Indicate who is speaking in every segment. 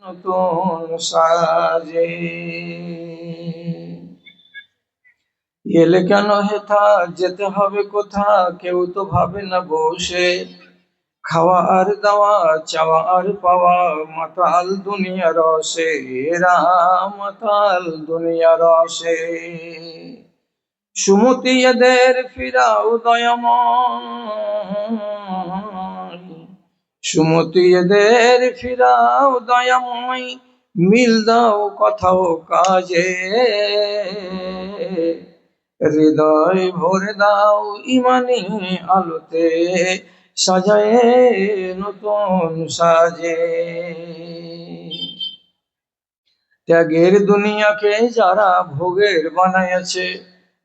Speaker 1: নতুন সাজে এলে কেন হেথা যেতে হবে কোথা কেউ তো ভাবে না বসে খাওয়া আর দাওয়া চাওয়া আর পাওয়া মাতাল দুনিয়া রসে এরা মাতাল দুনিয়া রসে সুমতি এদের ফিরাও দয়াময় সুমতি এদের ফিরাও দয়াময় মিল দাও কথাও কাজে হৃদয় ভরে দাও ইমানি আলোতে সাজায়ে নতুন সাজে ত্যাগের দুনিয়াকে যারা ভোগের বানাইছে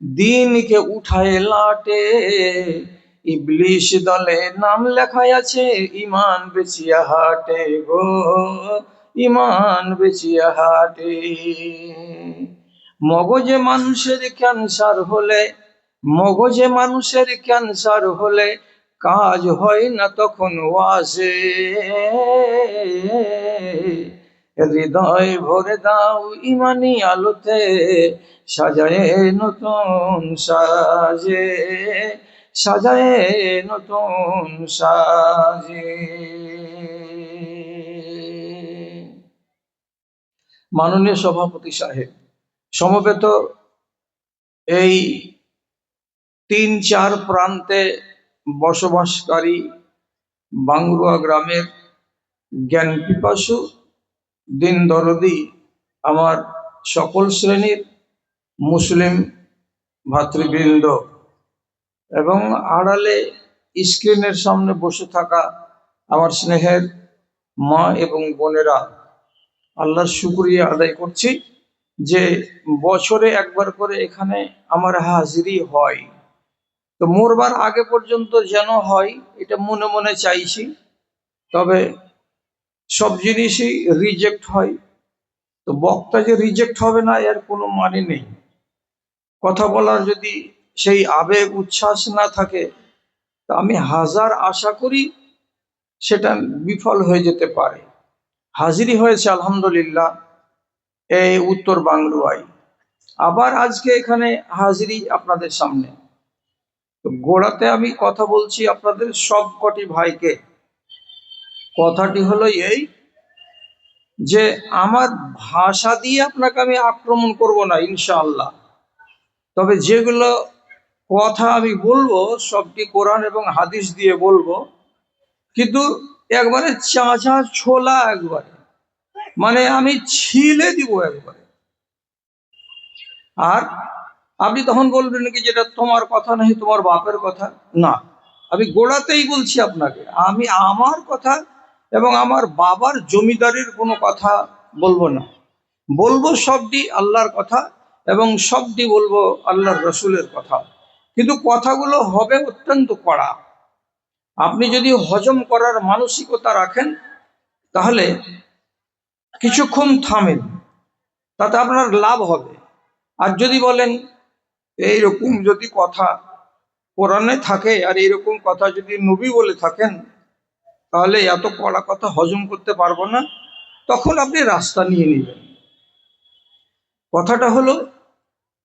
Speaker 1: দিনকে উঠায় লাটে ইবলিশ দলে নাম লেখাই আছে ইমান বেচিয়া হাটে গো ইমান বেচিয়া হাটে মগজে মানুষের ক্যান্সার হলে কাজ হয় না তখন ওয়াজে হৃদয় ভরে দাও ইমানি আলোতে সাজায়ে নতুন সাজে সাজায়ে নতুন সাজে। মাননীয় সভাপতি সাহেব, সমবেত এই ৩-৪ প্রান্তে বসবাসকারী বাংরুয়া গ্রামের জ্ঞান পিপাসু দিন দরদি আমার সকল শ্রেণীর মুসলিম ভাতৃবৃন্দ এবং আড়ালে স্ক্রিনের সামনে বসে থাকা আমার স্নেহের মা এবং বোনেরা, আল্লাহর শুকরিয়া আদায় করছি যে বছরে একবার করে এখানে আমার হাজিরি হয়। তো মরবার আগে পর্যন্ত যেন হয় এটা মনে মনে চাইছি, তবে সব জিনিসই রিজেক্ট হয়। তো বক্তা যে রিজেক্ট হবে না এর কোনো মানে নেই। কথা বলার যদি সেই আবেগ উচ্ছ্বাস না থাকে তা আমি হাজার আশা করি সেটা বিফল হয়ে যেতে পারে। হাজিরি হয়েছে আলহামদুলিল্লাহ এই উত্তর বাংলুয়ায়, আবার আজকে এখানে হাজিরি আপনাদের সামনে। তো গোড়াতে আমি কথা বলছি আপনাদের সব কটি ভাইকে। কথাটি হলো এই যে আমার ভাষা দিয়ে আপনাকে আমি আক্রমণ করব না ইনশাআল্লাহ, তবে যেগুলো কথা আমি বলবো সবটি কোরআন এবং হাদিস দিয়ে বলবো, কিন্তু একবারে চাঁচা ছোলা, একবারে মানে আমি ছিলে দিব একবারে। আর আপনি তখন বলবেন কি যেটা তোমার কথা নাকি তোমার বাপের কথা। না, আমি গোড়াতেই বলছি আপনাকে, আমি আমার কথা এবং আমার বাবার জমিদারির কোনো কথা বলবো না। বলবো সবটি আল্লাহর কথা এবং সবটি বলবো আল্লাহর রসুলের কথা, কিন্তু কথাগুলো হবে অত্যন্ত কড়া। আপনি যদি হজম করার মানসিকতা রাখেন তাহলে কিছুক্ষণ থামেন, তাতে আপনার লাভ হবে। আর যদি বলেন এইরকম যদি কথা কোরআনে থাকে আর এইরকম কথা যদি নবী বলে থাকেন তাহলে এত কড়া কথা হজম করতে পারবো না, তখন আপনি রাস্তা নিয়ে নেবেন। কথাটা হলো,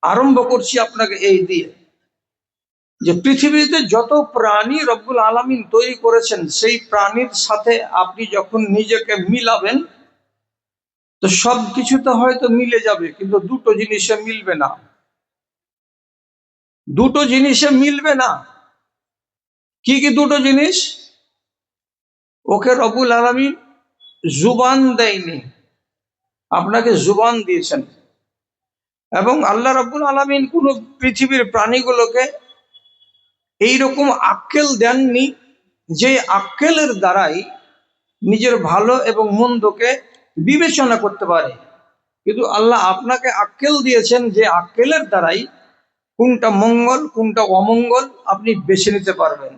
Speaker 1: আরম্ভ করছি আপনাকে এই দিয়ে যে পৃথিবীতে যত প্রাণী রব্বুল আলামিন তৈরি করেছেন সেই প্রাণীর সাথে আপনি যখন নিজেকে মিলাবেন তো সব কিছুতে হয়তো মিলে যাবে, কিন্তু দুটো জিনিসে মিলবে না। দুটো জিনিসে মিলবে না। কি কি দুটো জিনিস? ওকে রব্বুল আলামিন জুবান দেয়নি, আপনাকে জুবান দিয়েছেন। এবং আল্লাহ রব্বুল আলামিন কোন পৃথিবীর প্রাণীগুলোকে এইরকম আক্কেল দেননি যে আক্কেলের দ্বারাই নিজের ভালো এবং মন্দকে বিবেচনা করতে পারে, কিন্তু আল্লাহ আপনাকে আক্কেল দিয়েছেন যে আক্কেলের দ্বারাই কোনটা মঙ্গল কোনটা অমঙ্গল আপনি বেছে নিতে পারবেন।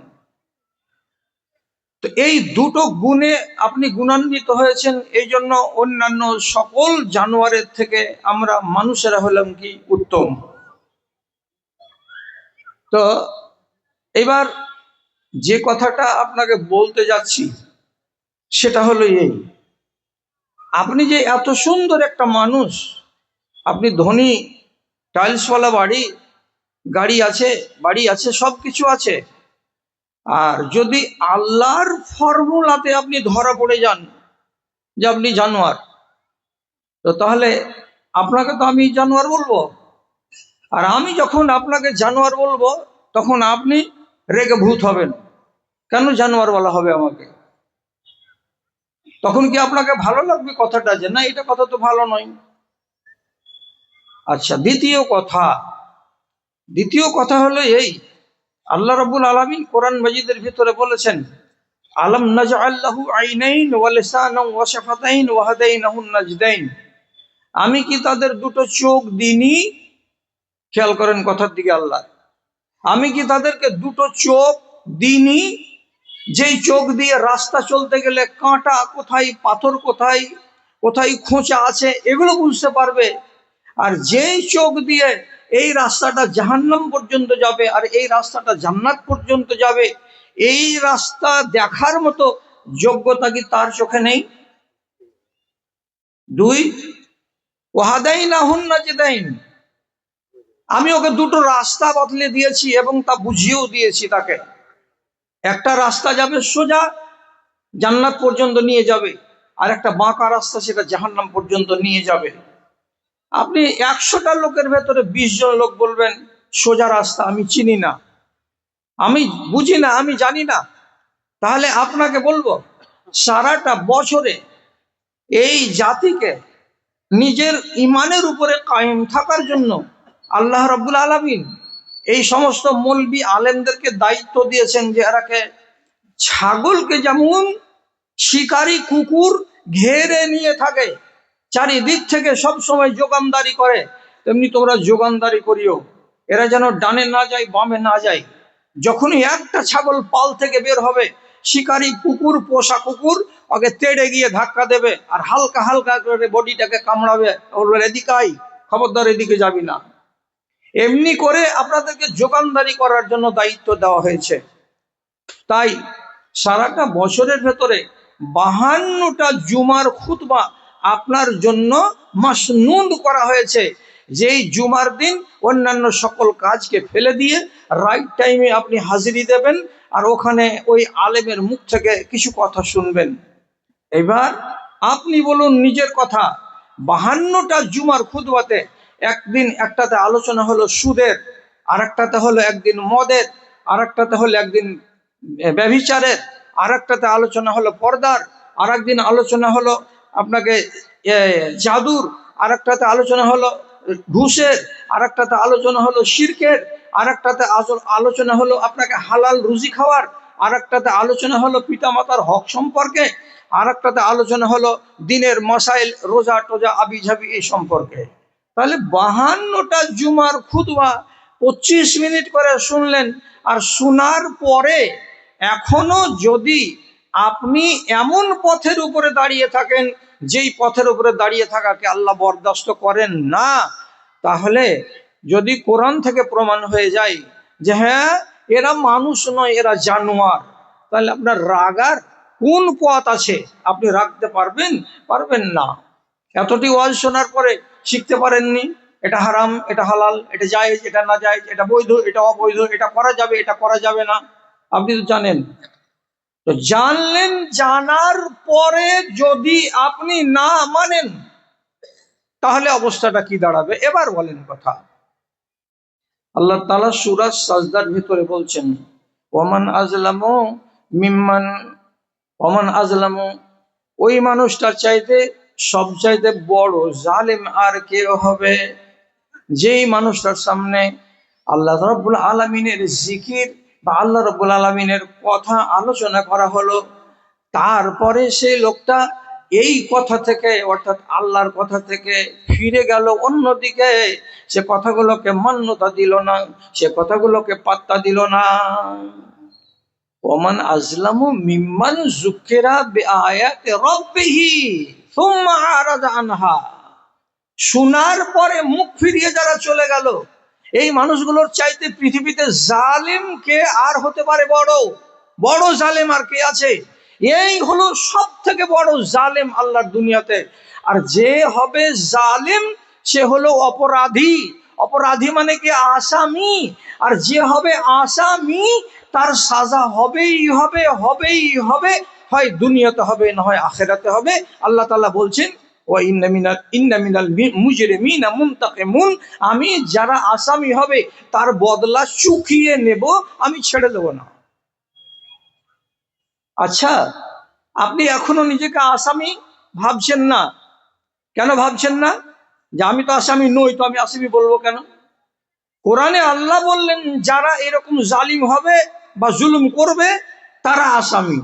Speaker 1: তো এই দুটো গুণে আপনি গুণান্বিত হয়েছেন, এই জন্য অন্যান্য সকল জানোয়ারের থেকে আমরা মানুষেরা হলাম কি উত্তম। তো এবার যে কথাটা আপনাকে বলতে যাচ্ছি সেটা হলো এই আপনি যে এত সুন্দর একটা মানুষ, আপনি ধনী, টাইলসওয়ালা বাড়ি, গাড়ি আছে, বাড়ি আছে, সব কিছু আছে, আর যদি আল্লাহর ফর্মুলাতে আপনি ধরা পড়ে যান যে আপনি জানোয়ার, তো তাহলে আপনাকে তো আমি জানোয়ার বলবো। আর আমি যখন আপনাকে জানোয়ার বলবো, তখন আপনি রেগে ভূত হবেন, কেন জানোয়ার বলা হবে আমাকে? তখন কি আপনাকে ভালো লাগবে কথাটা, যে না এটা কথা তো ভালো নয়? আচ্ছা, দ্বিতীয় কথা হলো এই, আল্লাহ রাব্বুল আলামিন কোরআন মাজিদের ভিতরে বলেছেন, আলাম নাজআল লাহু আইনাইন ওয়া লিসানান ওয়া শাফাতাইন ওয়া হাদাইনাহুন নাজদাইন। আমি কি তাদের দুটো চোখ দিইনি? খেয়াল করেন কথার দিকে আল্লাহ, আমি কি তাদেরকে দুটো চোখ দিইনি, যেই চোখ দিয়ে রাস্তা চলতে গেলে কাঁটা কোথায়, পাথর কোথায়, কোথায় খোঁচা আছে, এগুলো বুঝতে পারবে। আর যেই চোখ দিয়ে এই রাস্তাটা জাহান্নাম পর্যন্ত যাবে আর এই রাস্তাটা জান্নাত পর্যন্ত যাবে, এই রাস্তা দেখার মতো যোগ্যতা কি তার চোখে নেই? দুই, ওয়াহাদাইনাহুন নাজদাইন, আমি ওকে দুটো রাস্তা বদলে দিয়েছি এবং তা বুঝিয়েও দিয়েছি তাকে। একটা রাস্তা যাবে সোজা, জান্নাত পর্যন্ত নিয়ে যাবে, আর একটা বাঁকা রাস্তা, সেটা জাহান্নাম পর্যন্ত নিয়ে যাবে। আপনি 100টা লোকের ভেতরে 20 জন লোক বলবেন সোজা রাস্তা আমি চিনি না, আমি বুঝি না, আমি জানি না। তাহলে আপনাকে বলবো, সারাটা বছরে এই জাতিকে নিজের ইমানের উপরে কায়েম থাকার জন্য আল্লাহ রাব্বুল আলামিন এই সমস্ত মৌলবি আলেমদেরকে দায়িত্ব দিয়েছেন যে এরাকে ছাগলকে যেমন শিকারী কুকুর ঘেরে নিয়ে থাকে, চারিদিক থেকে সব সময় যোগানদারি করে, তেমনি তোমরা যোগানদারি করিও, এরা যেন ডানে না যায়, বামে না যায়। যখনই একটা ছাগল পাল থেকে বের হবে, শিকারী কুকুর, পোষা কুকুর ওকে তেড়ে গিয়ে ধাক্কা দেবে আর হালকা হালকা করে বডিটাকে কামড়াবে, বলবে এদিকে আই, খবরদার এদিকে যাবি না। এমনি করে আপনাদেরকে যোগানদারি করার জন্য দায়িত্ব দেওয়া হয়েছে। তাই সারাটা বছরের ভেতরে 52টা জুমার খুতবা আপনার জন্য মাসনুদ করা হয়েছে, যেই জুমার দিন অন্যান্য সকল কাজকে ফেলে দিয়ে রাইট টাইমে আপনি হাজিরি দেবেন আর ওখানে ওই আলেমের মুখ থেকে কিছু কথা শুনবেন। এবার আপনি বলুন নিজের কথা, 52টা জুমার খুতবাতে একদিন একটাতে আলোচনা হলো সুদের, আর একটাতে হলো একদিন মদের, আর একটাতে হলো একদিন ব্যভিচারের, আর একটাতে আলোচনা হলো পর্দার, আর একদিন আলোচনা হলো আপনাকে জাদুর, আর একটাতে আলোচনা হলো ঘুষের, আর একটাতে আলোচনা হলো শিরকের, আর একটাতে আলোচনা হলো আপনাকে হালাল রুজি খাওয়ার, আর একটাতে আলোচনা হলো পিতামাতার হক সম্পর্কে, আর একটাতে আলোচনা হলো দিনের মাসাইল, রোজা টোজা আবিঝাবি এই সম্পর্কে। তাহলে 52টা জুমার খুতবা 25 মিনিট করে শুনলেন, আর শোনার পরে এখনো যদি আপনি এমন পথের উপরে দাঁড়িয়ে থাকেন যেই পথের উপরে দাঁড়িয়ে থাকাকে আল্লাহ বরদাস্ত করেন না, তাহলে যদি কোরআন থেকে প্রমাণ হয়ে যায় যে হ্যাঁ এরা মানুষ নয়, এরা জানোয়ার, তাহলে আপনার রাগার কোন পথ আছে? আপনি রাখতে পারবেন? পারবেন না। এতটি ওয়াজ শোনার পরে শিখতে পারেননি এটা হারাম, এটা হালাল, এটা জায়েজ, এটা না জায়েজ, এটা বৈধ, এটা অবৈধ, এটা করা যাবে, এটা করা যাবে না, আপনি তো জানেন। তো জানলেন, জানার পরে যদি আপনি না মানেন, তাহলে অবস্থাটা কি দাঁড়াবে? এবার বলেন কথা। আল্লাহ তাআলা সূরা সাজদার ভিতরে বলছেন, ওমান আজলামু মিম্মান, ওমান আজলামু, ওই মানুষটার চাইতে সব চাইতে বড় জালেম আর কেউ হবে, যেই মানুষটার সামনে আল্লাহ রাব্বুল আলামিনের জিকির বা আল্লাহ রাব্বুল আলামিনের কথা আলোচনা করা হলো, তারপরে সেই লোকটা এই কথা থেকে, অর্থাৎ আল্লাহর কথা থেকে ফিরে গেল অন্যদিকে, সে কথাগুলোকে মান্যতা দিল না, সে কথাগুলোকে পাত্তা দিল না। ওমান আজলামু মিম্মান যুকিরা বিআয়াতি রাব্বিহি সুম্মা আরাদা আনহা, শোনার পরে মুখ ফিরিয়ে যারা চলে গেল, এই মানুষগুলোর চাইতে পৃথিবীতে জালেম কে আর হতে পারে? বড় বড় জালেম আর কে আছে? এই হলো সব থেকে বড় জালেম আল্লাহর দুনিয়াতে। আর যে হবে জালেম সে হলো অপরাধী। অপরাধী মানে কি? আসামি। আর যে হবে আসামি তার সাজা হবেই হবে, হবেই হবে, হয় দুনিয়াতে হবে না হয় আখেরাতে হবে। আল্লাহ তাআলা বলছেন ওয়া ইন্না মিনাল মুজরিমিনা মুনতাকিমুন, আমি যারা আসামি হবে তার বদলা চুকিয়ে নেব, আমি ছেড়ে দেব না। আচ্ছা, আপনি এখনো নিজেকে আসামি ভাবছেন না? কেন ভাবছেন না? যে আমি তো আসামি নই, তো আমি আসামি বলবো কেন? কোরআনে আল্লাহ বললেন যারা এরকম জালিম হবে বা জুলুম করবে তারা আসামি।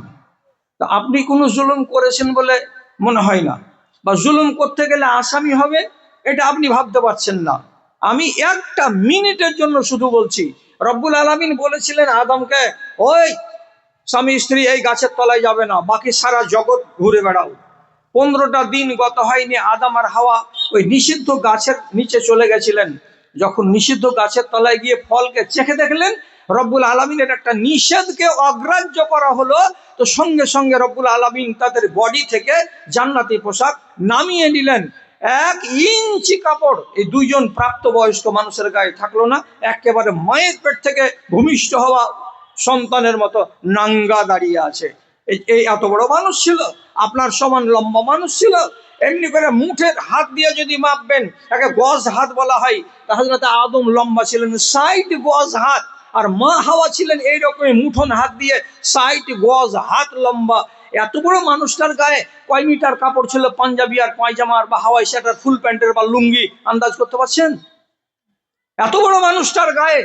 Speaker 1: তা আপনি কোনো জুলুম করেছেন বলে মনে হয় না, বা জুলুম করতে গেলে আসামি হবে এটা আপনি ভাবতে পারছেন না। আমি একটা মিনিটের জন্য শুধু বলছি, রব্বুল আলামিন বলেছিলেন আদমকে, ওই স্বামী স্ত্রী এই গাছের তলায় যাবে না, বাকি সারা জগৎ ঘুরে বেড়াও। 15টা দিন গত হয়নি, আদম আর হাওয়া ওই নিষিদ্ধ গাছের নিচে চলে গেছিলেন। যখন নিষিদ্ধ গাছের তলায় গিয়ে ফলকে চেখে দেখলেন, রব্বুল আলামিনের একটা নিষেধকে অগ্রাহ্য করা হলো, তো সঙ্গে সঙ্গে রব্বুল আলামিন তাদের বডি থেকে জান্নাতি পোশাক নামিয়ে নিলেন। 1 ইঞ্চি কাপড় এই দুইজন প্রাপ্তবয়স্ক মানুষের গায়ে থাকলো না। একেবারে মায়ের পেট থেকে ভূমিষ্ঠ হওয়া সন্তানের মতো নাঙ্গা দাঁড়িয়ে আছে। এই এত বড় মানুষ ছিল, আপনার সমান লম্বা মানুষ ছিল। এমনি করে মুঠের হাত দিয়ে যদি মাপবেন, একে গজ হাত বলা হয়, হযরত আদম লম্বা ছিলেন 60 গজ হাত, আর মা হাওয়া ছিলেন এইরকম মুঠন হাত দিয়ে 60 গজ হাত লম্বা। এত বড় মানুষটার গায়ে কয় মিটার কাপড় ছিল? পাঞ্জাবি আর পায়জামার বা হাওয়াই শার্টের ফুল প্যান্টের বা লুঙ্গি, আন্দাজ করতে পারছেন? এত বড় মানুষটার গায়ে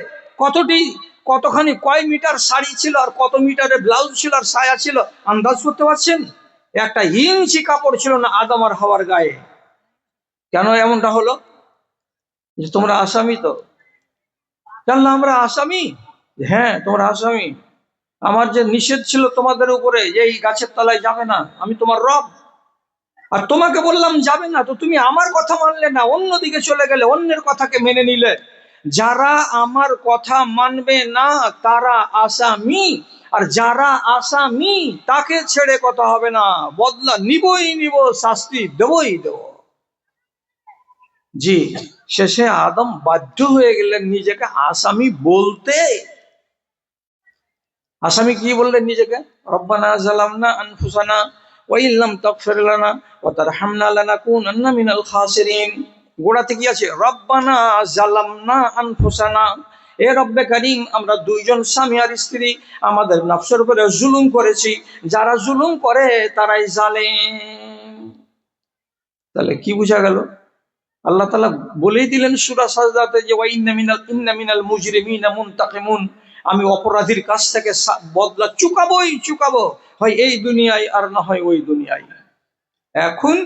Speaker 1: কতখানি কয় মিটার শাড়ি ছিল, আর কত মিটারের ব্লাউজ ছিল আর সায়া ছিল, আন্দাজ করতে পারছেন? 1 ইঞ্চি কাপড় ছিল না আদম আর হাওয়ার গায়ে। কেন এমনটা হলো? যে তোমরা আসামি। তো জানলাম আমরা আসামি। হ্যাঁ, তোমরা আসামি। আমার যে নিষেধ ছিল তোমাদের উপরে যে এই গাছের তলায় যাবে না, আমি তোমার রব, আর তোমাকে বললাম যাবে না, তো তুমি আমার কথা মানলে না, অন্যদিকে চলে গেলে, অন্যের কথাকে মেনে নিলে। যারা আমার কথা মানবে না তারা আসামি, আর যারা আসামি তাকে ছেড়ে কথা হবে না, বদলা নিবই নিব, শাস্তি দেবই দেব। জি, শেষে আদম বাধ্য হয়ে গেলেন নিজেকে আসামি বলতে। আসামি কি বললেন নিজেকে? রব্বানা জালামনা আনফুসানা ওয়া ইল্লাম তাগফির লানা ওয়া তারহামনা লানাকুনান্না মিনাল খাসিরিন। গোড়াতে কি আছে? রব্বানা জালামনা আনফুসানা, এ রব্বে কারীম, আমরা দুইজন স্বামী আর স্ত্রী আমাদের নফসের উপরে জুলুম করেছি, যারা জুলুম করে তারাই জালেম। তাহলে কি বোঝা গেল? আল্লাহ তাআলা বলেই দিলেন সূরা সাজদাতে যে ওয়া ইন্না মিনাল মুজরিমিনা মুনতাকিমুন, আমি অপরাধীর কাছ থেকে বদলা চুকাবো, হয় এই দুনিয়ায় আর না হয় ওই দুনিয়ায়। এখন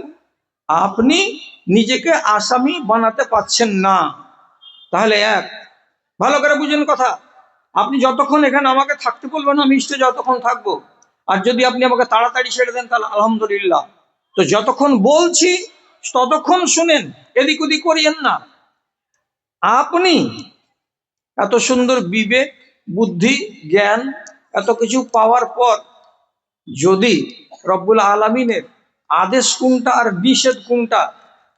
Speaker 1: আপনি নিজেকে আসামি বানাতে পারছেন না। তাহলে ভালো করে বুঝেন কথা, আপনি যতক্ষণ এখানে আমাকে থাকতে বলবেন আমি স্টেজে যতক্ষণ থাকবো, আর যদি আপনি আমাকে তাড়াতাড়ি ছেড়ে দেন তাহলে আলহামদুলিল্লাহ। তো যতক্ষণ বলছি ততক্ষণ শুনেন, এদিক ওদিক করিয়েন না। আপনি এত সুন্দর বিবেক, বুদ্ধি, জ্ঞান, এত কিছু পাওয়ার পর যদি রব্বুল আলামিনের আদেশ কোনটা আর নিষেধ কোনটা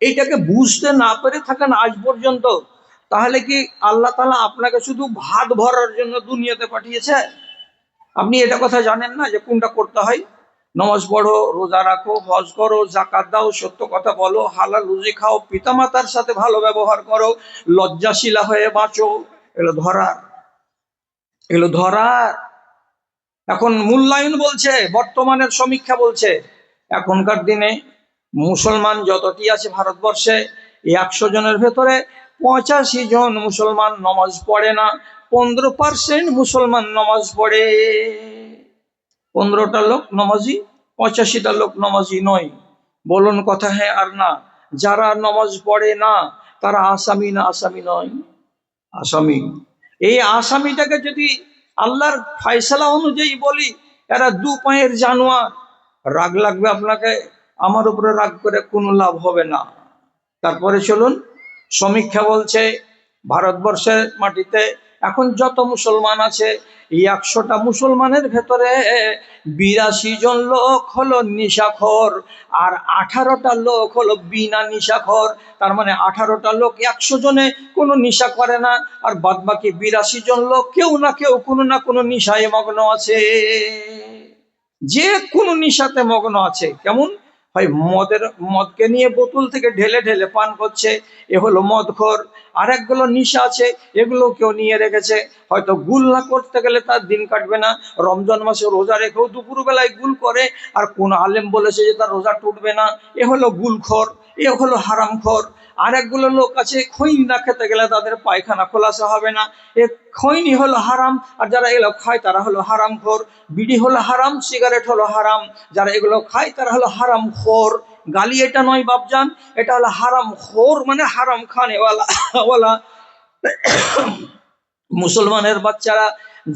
Speaker 1: এইটাকে বুঝতে না পেরে থাকেন আজ পর্যন্ত, তাহলে কি আল্লাহ তাআলা আপনাকে শুধু ভাত ভরার জন্য দুনিয়াতে পাঠিয়েছে? আপনি এটা কথা জানেন না যে কোনটা করতে হয়? নামাজ পড়ো, রোজা রাখো, হজ করো, যাকাত দাও, সত্য কথা বলো, হালাল রুজি খাও, পিতামাতার সাথে ভালো ব্যবহার করো, লজ্জাশীলা হয়ে বাঁচো। এগুলো ধরার এখন মূল্যায়ন বলছে, বর্তমানের সমীক্ষা বলছে, এখনকার দিনে মুসলমান যতটি আছে ভারতবর্ষে, 100 জনের ভেতরে 85 জন মুসলমান নামাজ পড়ে না, 15% মুসলমান নামাজ পড়ে। 15টা লোক নামাজি, 85টা লোক নামাজি নয়। বলুন কথা হ্যাঁ আর না? যারা নামাজ পড়ে না তারা আসামি না আসামি নয়? আসামি। এই আসামিটাকে যদি আল্লাহর ফয়সালা অনুযায়ী বলি, এরা 2 পায়ের জানোয়ার। রাগ লাগবে আপনাকে, আমার উপরে রাগ করে কোনো লাভ হবে না। তারপরে চলুন, সমীক্ষা বলছে ভারতবর্ষের মাটিতে এখন যত মুসলমান আছে, এই 100টা মুসলমানের ভেতরে 82 জন লোক হলো নিশাখোর, আর 18টা লোক হলো বিনা নিশাখোর। তার মানে 18টা লোক 100 জনে কোনো নিশা করে না, আর বাদ বাকি 82 জন লোক কেউ না কেউ কোনো না কোনো নিশায় মগ্ন আছে, যে কোনো নিশাতে মগ্ন আছে। কেমন হয়, মদকে নিয়ে বোতল থেকে ঢেলে ঢেলে পান করছে, এ হলো মদখোর। আর একগুলো নিশা আছে, এগুলো কেউ নিয়ে রেখেছে, হয়তো গুল না করতে গেলে তার দিন কাটবে না। রমজান মাসে রোজা রেখেও দুপুর বেলায় গুল করে, আর কোন আলেম বলেছে যে তার রোজা টুটবে না, এ হলো গুলখোর, এ হলো হারামখোর। আর একগুলো লোক আছে, খৈনি না খেতে গেলে তাদের পায়খানা খোলাসা হবে না, এ খৈনি হলো হারাম। আর যারা এগুলো খায় তারা হলো হারামখোর। বিড়ি হলো হারাম, সিগারেট হলো হারাম, যারা এগুলো খায় তারা হলো হারামখোর। গালি এটা নয় বাপজান, এটা হলো হারামখোর, মানে হারাম খানেওয়ালা। মুসলমানের বাচ্চারা,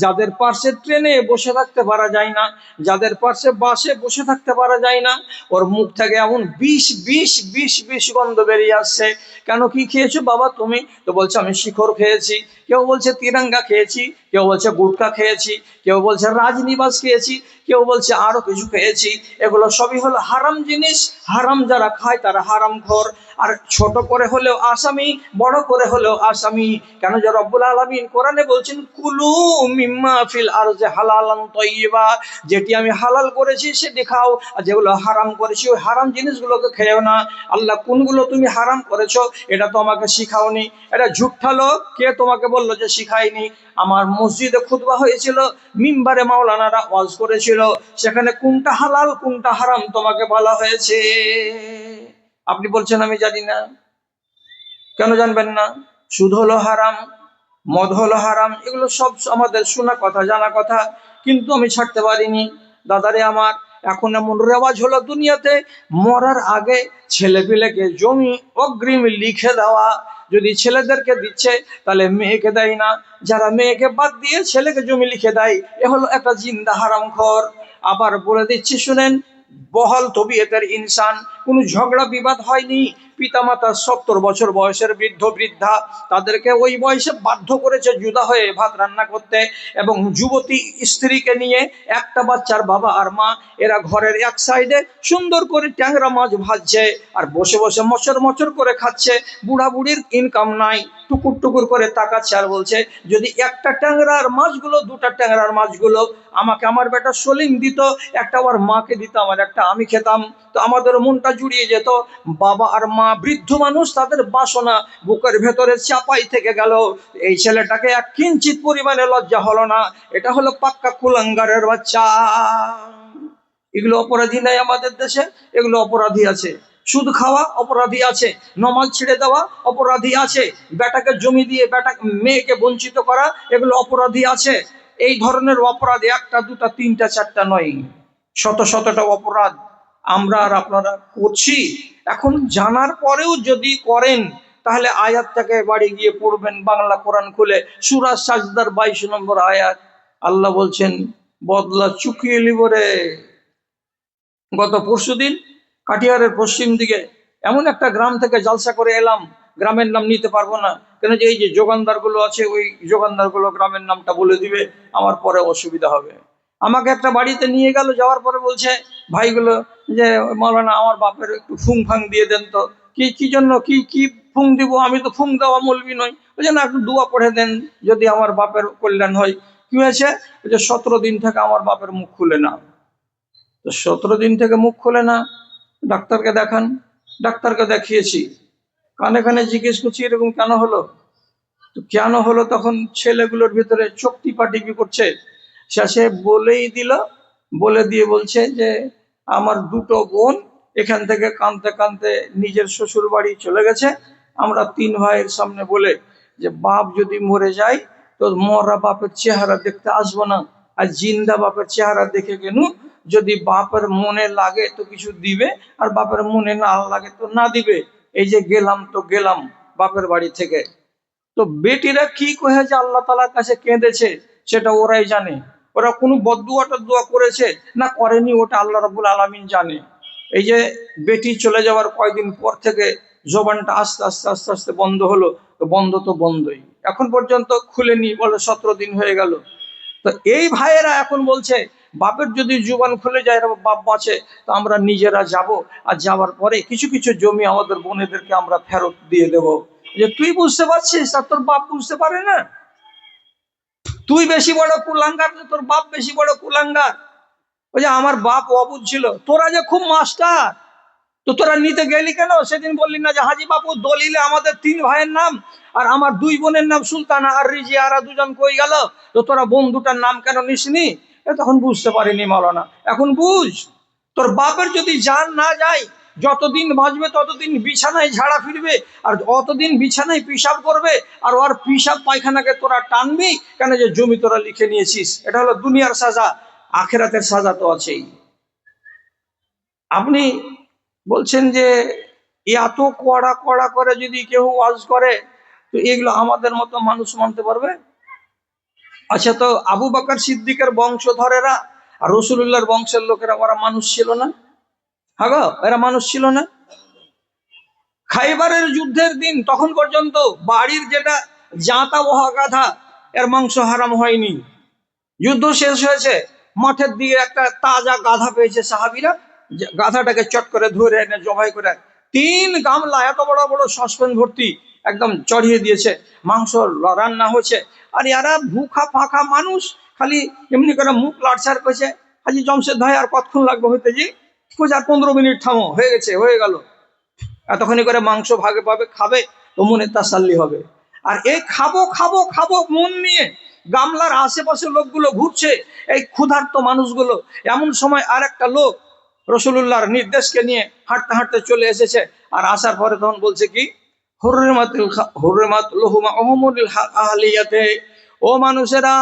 Speaker 1: যাদের পাশে ট্রেনে বসে থাকতে পারা যায় না, যাদের পাশে বাসে বসে থাকতে পারা যায় না, ওর মুখ থেকে এমন বিষ বিষ বিষ বিষ গন্ধ বেরিয়ে আসছে। কেন, কি খেয়েছো বাবা তুমি? তো বলছে আমি শিখর খেয়েছি, কেউ বলছে তিরঙ্গা খেয়েছি, কেউ বলছে গুটকা খেয়েছি, কেউ বলছে রাজনিবাস খেয়েছি, কেউ বলছে আরো কিছু খেয়েছি। এগুলো সবই হলো হারাম জিনিস, হারাম যারা খায় তারা হারামখোর। আর ছোট করে হলেও আসামি, বড় করে হলেও আসামি। কেন, যে রব্বুল আলামিন কোরআনে বলছেন কুলু মিম্মা ফিল আরজি হালালান তাইয়্যিবা, যেটি আমি হালাল করেছি সেটি খাও, আর যেগুলো হারাম করেছি ওই হারাম জিনিসগুলোকে খেও না। আল্লাহ কোনগুলো তুমি হারাম করেছো এটা তো আমাকে শিখাওনি, এটা ঝুঠালো, কে তোমাকে বললো যে শিখাইনি? আমার মসজিদে খুতবা হয়েছিল, মিম্বারে মাওলানারা ওয়াজ করেছিল, সেখানে কোনটা হালাল কোনটা হারাম তোমাকে বলা হয়েছে। আপনি বলছেন আমি জানি না, কেন জানবেন না? সুদ হলো হারাম, মদ হলো হারাম, এগুলো সব আমাদের শোনা কথা, জানা কথা, কিন্তু আমি ছাড়তে পারিনি। দাদারে আমার, এখন এমন রেওয়াজ হলো দুনিয়াতে, মরার আগে ছেলে পিলেকে জমি অগ্রিম লিখে দেওয়া। যদি ছেলেদেরকে দিচ্ছে তাহলে মেয়েকে দেয় না, যারা মেয়েকে বাদ দিয়ে ছেলেকে জমি লিখে দেয়, এ হলো একটা জিন্দা হারামখোর। আবার বলে দিচ্ছি শুনেন, বহাল তবিয়তের ইনসান, কোনো ঝগড়া বিবাদ হয়নি, পিতামাতা 70 বছর বয়সের বৃদ্ধ বৃদ্ধা, তাদেরকে ওই বয়সে বাধ্য করেছে জুদা হয়ে ভাত রান্না করতে, এবং যুবতী স্ত্রীকে নিয়ে একটা বাচ্চার বাবা আর মা, এরা ঘরের এক সাইডে সুন্দর করে ট্যাংরা মাছ ভাজছে আর বসে বসে মচর মচর করে খাচ্ছে। বুড়া বুড়ির ইনকাম নাই, টুকুর টুকুর করে তাকাচ্ছে আর বলছে, যদি একটা ট্যাংরার মাছগুলো, দুটা ট্যাংরার মাছগুলো আমাকে আমার বেটা সলিম দিত, একটা ওর মাকে দিত, আমার একটা আমি খেতাম, তো আমাদের মনটা জুড়িয়ে যেত। বাবা আর মা বৃদ্ধ মানুষ, তাদের বাসনা বুকের ভেতরে চাপাই থেকে গেল। এই ছেলেটাকে এক কিঞ্চিত পরিমাণে লজ্জা হলো না, এটা হলো পাক্কা কুলাঙ্গারের বাচ্চা। এগুলো অপরাধী নাই আমাদের দেশে? এগুলো অপরাধী আছে। সুদ খাওয়া অপরাধী আছে, নমাজ ছেড়ে দেওয়া অপরাধী আছে, বেটাকে জমি দিয়ে মেয়েকে বঞ্চিত করা, এগুলো অপরাধী আছে। এই ধরনের অপরাধ একটা দুটা তিনটা চারটা নয়, শত শতটা অপরাধ আমরা আর আপনারা করছি। এখন জানার পরেও যদি করেন, তাহলে আয়াতটাকে বাড়ি গিয়ে পড়বেন, বাংলা কোরআন খুলে সূরা সাজদার 22 নম্বর আয়াত। আল্লাহ বলছেন, বদলা চুকিয়ে লিব রে। গত পরশুদিন কাটিহারের পশ্চিম দিকে এমন একটা গ্রাম থেকে জালসা করে এলাম, গ্রামের নাম নিতে পারবো না, কেন যে এই যে যোগানদারগুলো আছে, ওই যোগানদারগুলো গ্রামের নামটা বলে দিবে, আমার পরে অসুবিধা হবে। আমাকে একটা বাড়িতে নিয়ে গেল, যাওয়ার পরে বলছে ভাইগুলো যে মাওলানা আমার বাপের একটু ফুং ফাং দিয়ে দেন তো। কি জন্য, কি ফুং দিব? আমি তো ফুং দেওয়া মৌলবি নই। বলছে না, একটু দোয়া পড়ে দেন যদি আমার বাপের কল্যাণ হয়। কি হয়েছে? বলছে 17 দিন থেকে আমার বাপের মুখ খুলে না। তো 17 দিন থেকে মুখ খোলে না, ডাক্তারকে দেখান। ডাক্তারকে দেখিয়েছি, কানে কানে জিজ্ঞেস করছি এরকম কেন হলো। তো কেন হলো, তখন ছেলেগুলোর ভিতরে চোখ টিপাটিপি করছে। শেষে বলেই দিল, বলে দিয়ে বলছে যে আমার দুটো বোন এখান থেকে কাঁদতে কাঁদতে নিজের শ্বশুর বাড়ি চলে গেছে। আমরা 3 ভাইয়ের সামনে বলে যে বাপ যদি মরে যায় তো মরা বাপের চেহারা দেখতে আসবো না, আর জিন্দা বাপের চেহারা দেখে গেনু, যদি বাপের মনে লাগে তো কিছু দিবে, আর বাপের মনে না লাগে তো না দিবে। এই যে গেলাম তো গেলাম বাপের বাড়ি থেকে। তো বেটিরা কি কহে যে আল্লাহ তাআলার কাছে কেঁদেছে, সেটা ওরাই জানে। ওরা কোনো বদদুয়া টদুয়া করেছে না করেনি, ওটা আল্লাহ রাব্বুল আলামিন জানে। এই যে বেটি চলে যাওয়ার কয়েকদিন পর থেকে জবানটা আস্তে আস্তে আস্তে আস্তে বন্ধ হলো, তো বন্ধ তো বন্ধই। এখন পর্যন্ত খুলেনি, বলে 17 দিন হয়ে গেল। তো এই ভাইয়েরা এখন বলছে বাপের যদি জুবান খুলে যায়, বাপ বাঁচে, তো আমরা নিজেরা যাব, আর যাওয়ার পরে কিছু কিছু জমি আমাদের বোনেদেরকে আমরা ফেরত দিয়ে দেব। যে তুই বুঝতে পারছিস আর তোর বাপ বুঝতে পারে না? তুই বেশি বড় কুলাঙ্গার না তোর বাপ বেশি বড় কুলাঙ্গার? ওই যে আমার বাপ অবুঝ ছিল, তোরা যে খুব মাস্টার, তো তোরা নিতে গেলি কেন? সেদিন বললি না যে হাজি বাপু দলিলে আমাদের 3 ভাইয়ের নাম আর আমার 2 বোনের নাম সুলতানা আর রিজিয়া, আর 2জন কই গেল, তো তোরা বোন দুটার নাম কেন নিসনি? তখন বুঝতে পারিনি মাওলানা, এখন বুঝ। তোর বাপের যদি জান না যায়, যতদিন বাঁচবে ততদিন বিছানায় ঝাড়া ফিরবে, আর অতদিন বিছানায় পিসাব করবে, আর ওর পিসাব পায়খানাকে তোরা টানবি কেন? যে জমি তোরা লিখে নিয়েছিস। এটা হলো দুনিয়ার সাজা, আখেরাতের সাজা তো আছেই। আপনি বলছেন যে এত কড়া কড়া করে যদি কেউ ওয়াজ করে, তো এগুলো আমাদের মতো মানুষ মানতে পারবে? আচ্ছা, তো আবু বকর সিদ্দিকের বংশধরেরা আর রাসূলুল্লাহর বংশের লোকেরা, ওরা মানুষ ছিল না? হ্যাঁ গো, এরা মানুষ ছিল না? খাইবারের যুদ্ধের দিন তখন পর্যন্ত বাড়ির যেটা জাঁতা বহা গাধা, এর মাংস হারাম হয়নি। যুদ্ধ শেষ হয়েছে, মাঠের দিকে একটা তাজা গাধা পেয়েছে সাহাবীরা, গাধাটাকে চট করে ধরে এনে জবাই করে 3 গামলা এত বড় বড় সসপ্যান ভর্তি একদম চড়িয়ে দিয়েছে, মাংস রান্না হচ্ছে। আর এরা ভুখা ফাঁকা মানুষ, খালি এমনি করে মুখ লাড়ছাড় করছে। হাজি জমশেদ ভাই আর কতক্ষণ লাগবে হইতে? জি কুছ আর 15 মিনিট থামো, হয়ে গেছে, হয়ে গেল। এতখানি করে মাংস ভাগে পাবে, খাবে, তো মনে তাসাল্লি হবে। আর এই খাবো খাবো খাবো মন নিয়ে গামলার আশেপাশে লোকগুলো ঘুরছে, এই ক্ষুধার্ত মানুষগুলো। এমন সময় আর একটা লোক রাসূলুল্লাহর নির্দেশকে নিয়ে হাঁটতে হাঁটতে চলে এসেছে, আর আসার পরে তখন বলছে কি, হুররিমাত লুহুমা উহুমুল আহলিয়াতে, ও মানুষেরা,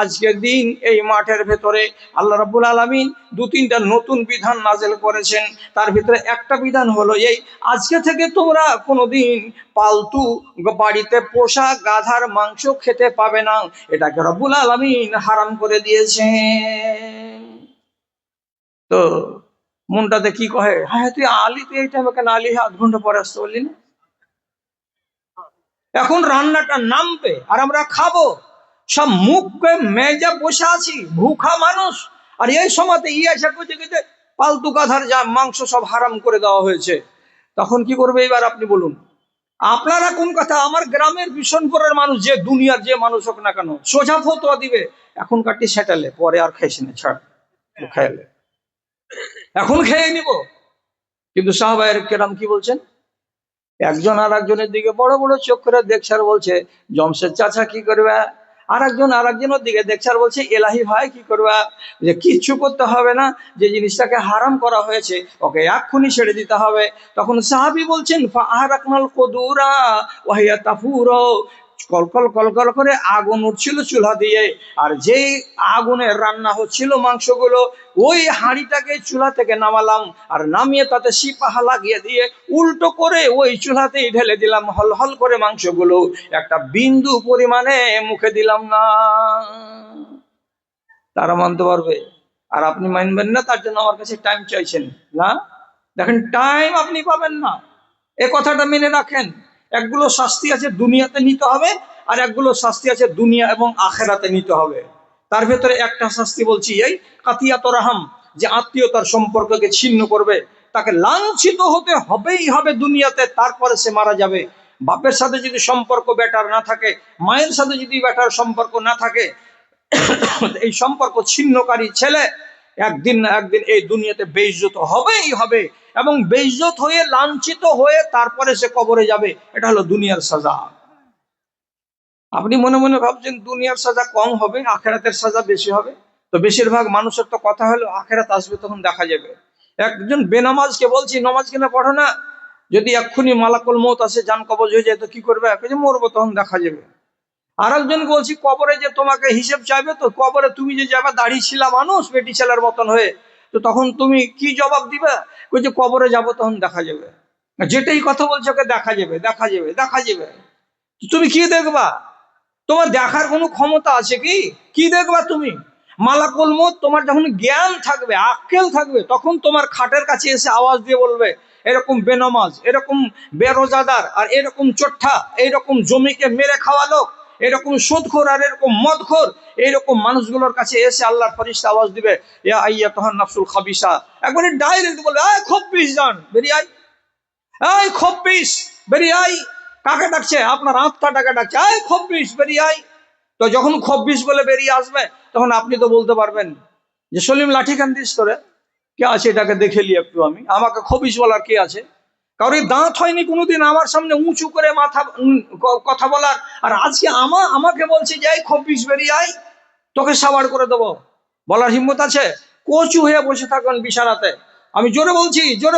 Speaker 1: আজকের দিন এই মাঠের ভেতরে আল্লাহ রাব্বুল আলামিন 2-3টা নতুন বিধান নাযিল করেছেন। তার ভিতরে একটা বিধান হলো এই, আজকে থেকে তোমরা কোনোদিন পালতু বাড়িতে পোষা গাধার মাংস খেতে পাবে না, এটাকে রাব্বুল আলামিন হারাম করে দিয়েছেন। তো মনটাতে কি কহে, হ্যাঁ তুই আলি, তুই এই টাইমে কেন আলি? 1/2 ঘন্টা পরে আসতে বললি না? এখন রান্নাটা নামবে আর আমরা খাবো, সব মুখে মেজে বসে আছি, ভুখা মানুষ। আর এই সময়তে এসে কইতে কইতে পালতু গাধার যা মাংস সব হারাম করে দেওয়া হয়েছে। তখন কি করবে এবার আপনি বলুন? আপনারা কোন কথা, আমার গ্রামের বিশনপুরের মানুষ, যে দুনিয়ার যে মানুষ হোক না কেন, সোজা ফতোয়া দিবে, এখন কাটি সেটালে, পরে আর খাইছি না, ছাড়, খাইলে এখন খেয়ে নিব। কিন্তু সাহাবায়ে কেরাম কি বলছেন? একজন আর একজনের দিকে বড় বড় চোখ করে দেখছে আর বলছে জমশেদ চাচা কি করবে? আর একজন আর একজনের দিকে দেখছে আর বলছে এলাহি ভাই কি করবে? যে কিচ্ছু করতে হবে না, যে জিনিসটাকে হারাম করা হয়েছে ওকে এক্ষুনি ছেড়ে দিতে হবে। তখন সাহাবী বলছেন ফাআরাকনাল কুদুরা ওয়া হিয়া তাফুরু, কলকল কলকল করে আগুন উঠছিল চুলা দিয়ে, আর যেই আগুনে রান্না হচ্ছিল মাংসগুলো, ওই হাঁড়িটাকে চুলা থেকে নামালাম, আর নামিয়ে তাতে সিপাহা লাগিয়ে দিয়ে উল্টো করে ওই চুলাতেই ঢেলে দিলাম, হল হল করে মাংসগুলো, একটা বিন্দু পরিমাণে মুখে দিলাম না। তারা মানতে পারবে আর আপনি মানবেন না, তার জন্য আমার কাছে টাইম চাইছেন না? দেখেন, টাইম আপনি পাবেন না, এ কথাটা মেনে রাখেন। একগুলো শাস্তি আছে দুনিয়াতে নিতে হবে, আর একগুলো শাস্তি আছে দুনিয়া এবং আখেরাতে নিতে হবে। তার ভেতরে একটা শাস্তি বলছি এই কাতিয়াত রাহাম, যে আত্মীয়তার সম্পর্ককে ছিন্ন করবে, তাকে লাঞ্ছিত হতে হবেই হবে দুনিয়াতে, তারপরে সে মারা যাবে। বাপের সাথে যদি সম্পর্ক বেটার না থাকে, মায়ের সাথে যদি বেটার সম্পর্ক না থাকে, এই সম্পর্ক ছিন্নকারী ছেলে একদিন না একদিন এই দুনিয়াতে বেইজ্জত হবেই হবে, এবং বেইজ্জত হয়ে লাঞ্ছিত হয়ে তারপরে সে কবরে যাবে। এটা হলো দুনিয়ার সাজা। আপনি মনে মনে ভাবছেন দুনিয়ার সাজা কম হবে, আখেরাতের সাজা বেশি হবে। তো বেশিরভাগ মানুষের তো কথা হলো আখেরাত আসবে তখন দেখা যাবে। একজন বেনামাজকে বলছি নমাজ কেন পড়ো না, যদি এক্ষুনি মালাকুল মউত আসে জান কবজ হয়ে যায় তো কি করবে? মরবো, তখন দেখা যাবে। আর একজন বলছি কবরে যে তোমাকে হিসেব চাইবে, তো কবরে তুমি যে যাবে দাঁড়িয়ে ছিলা মানুষ বেটি ছেলের মতন হয়ে, তো তখন তুমি কি জবাব দিবে? ওই যে কবরে যাব তখন দেখা যাবে। যেটাই কথা বলছো ওকে দেখা যাবে দেখা যাবে দেখা যাবে, তুমি কি দেখবা? তোমার দেখার কোনো ক্ষমতা আছে কি? কি দেখবা তুমি? মালাকুল মউত তোমার যখন জ্ঞান থাকবে, আক্কেল থাকবে, তখন তোমার খাটের কাছে এসে আওয়াজ দিয়ে বলবে এরকম বেনমাজ, এরকম বেরোজাদার, আর এরকম চোট্টা, এইরকম জমিকে মেরে খাওয়া লোক, এরকম সুদখোর আর এরকম মদখোর, এইরকম মানুষগুলোর কাছে এসে আল্লাহর ফেরেশতা আওয়াজ দিবে, ইয়া আইয়াতুহান নাফসুল খাবিসা, একবারে ডাইরেক্ট বলবে, এই খব্বিস জন বেরিয়ে আয়, এই খব্বিস বেরিয়ে আয়। কাকে ডাকছে? আপনার আত্মাটাকে ডাকছে, এই খব্বিস বেরিয়ে আয়। তো যখন খব্বিস বলে বেরিয়ে আসবে, তখন আপনি তো বলতে পারবেন যে সলিম লাঠি কেন দিস তোরে, কে আছে এটাকে দেখে লি একটু, আমি আমাকে খবিস বলার কে আছে? কারণ দাঁত হয়নি কোনোদিন আমার সামনে উঁচু করে মাথা কথা বলার, আর আজকে আমাকে বলছে যে এই খব্বিস বেরিয়ে আয়, তোকে সাবার করে দেবো, বলার হিম্মত আছে? কচু হয়ে বসে থাকবেন বিছানাতে। আমি জোরে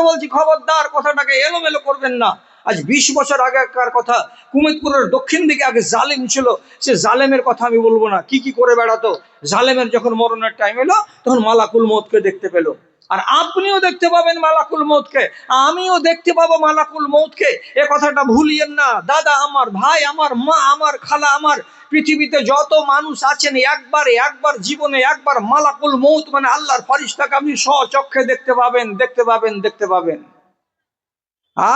Speaker 1: বলছি, খবরদার কথাটাকে এলোমেলো করবেন না। আজ 20 বছর আগেকার কথা, কুমিদপুরের দক্ষিণ দিকে আগে জালেম ছিল, সে জালেমের কথা আমি বলবো না, কি কি করে বেড়াতো। জালেমের যখন মরণের টাইম এলো, তখন মালাকুল মৌতকে দেখতে পেল। আর আপনিও দেখতে পাবেন মালাকুল মৌতকে, আমিও দেখতে পাবো মালাকুল মৌতকে। এ কথাটা ভুলিয়েন না। দাদা আমার, ভাই আমার, মা আমার, খালা আমার, পৃথিবীতে যত মানুষ আছেন, একবার জীবনে একবার মালাকুল মৌত মানে আল্লাহর ফেরেশতাকে আপনি স্বচক্ষে দেখতে পাবেন।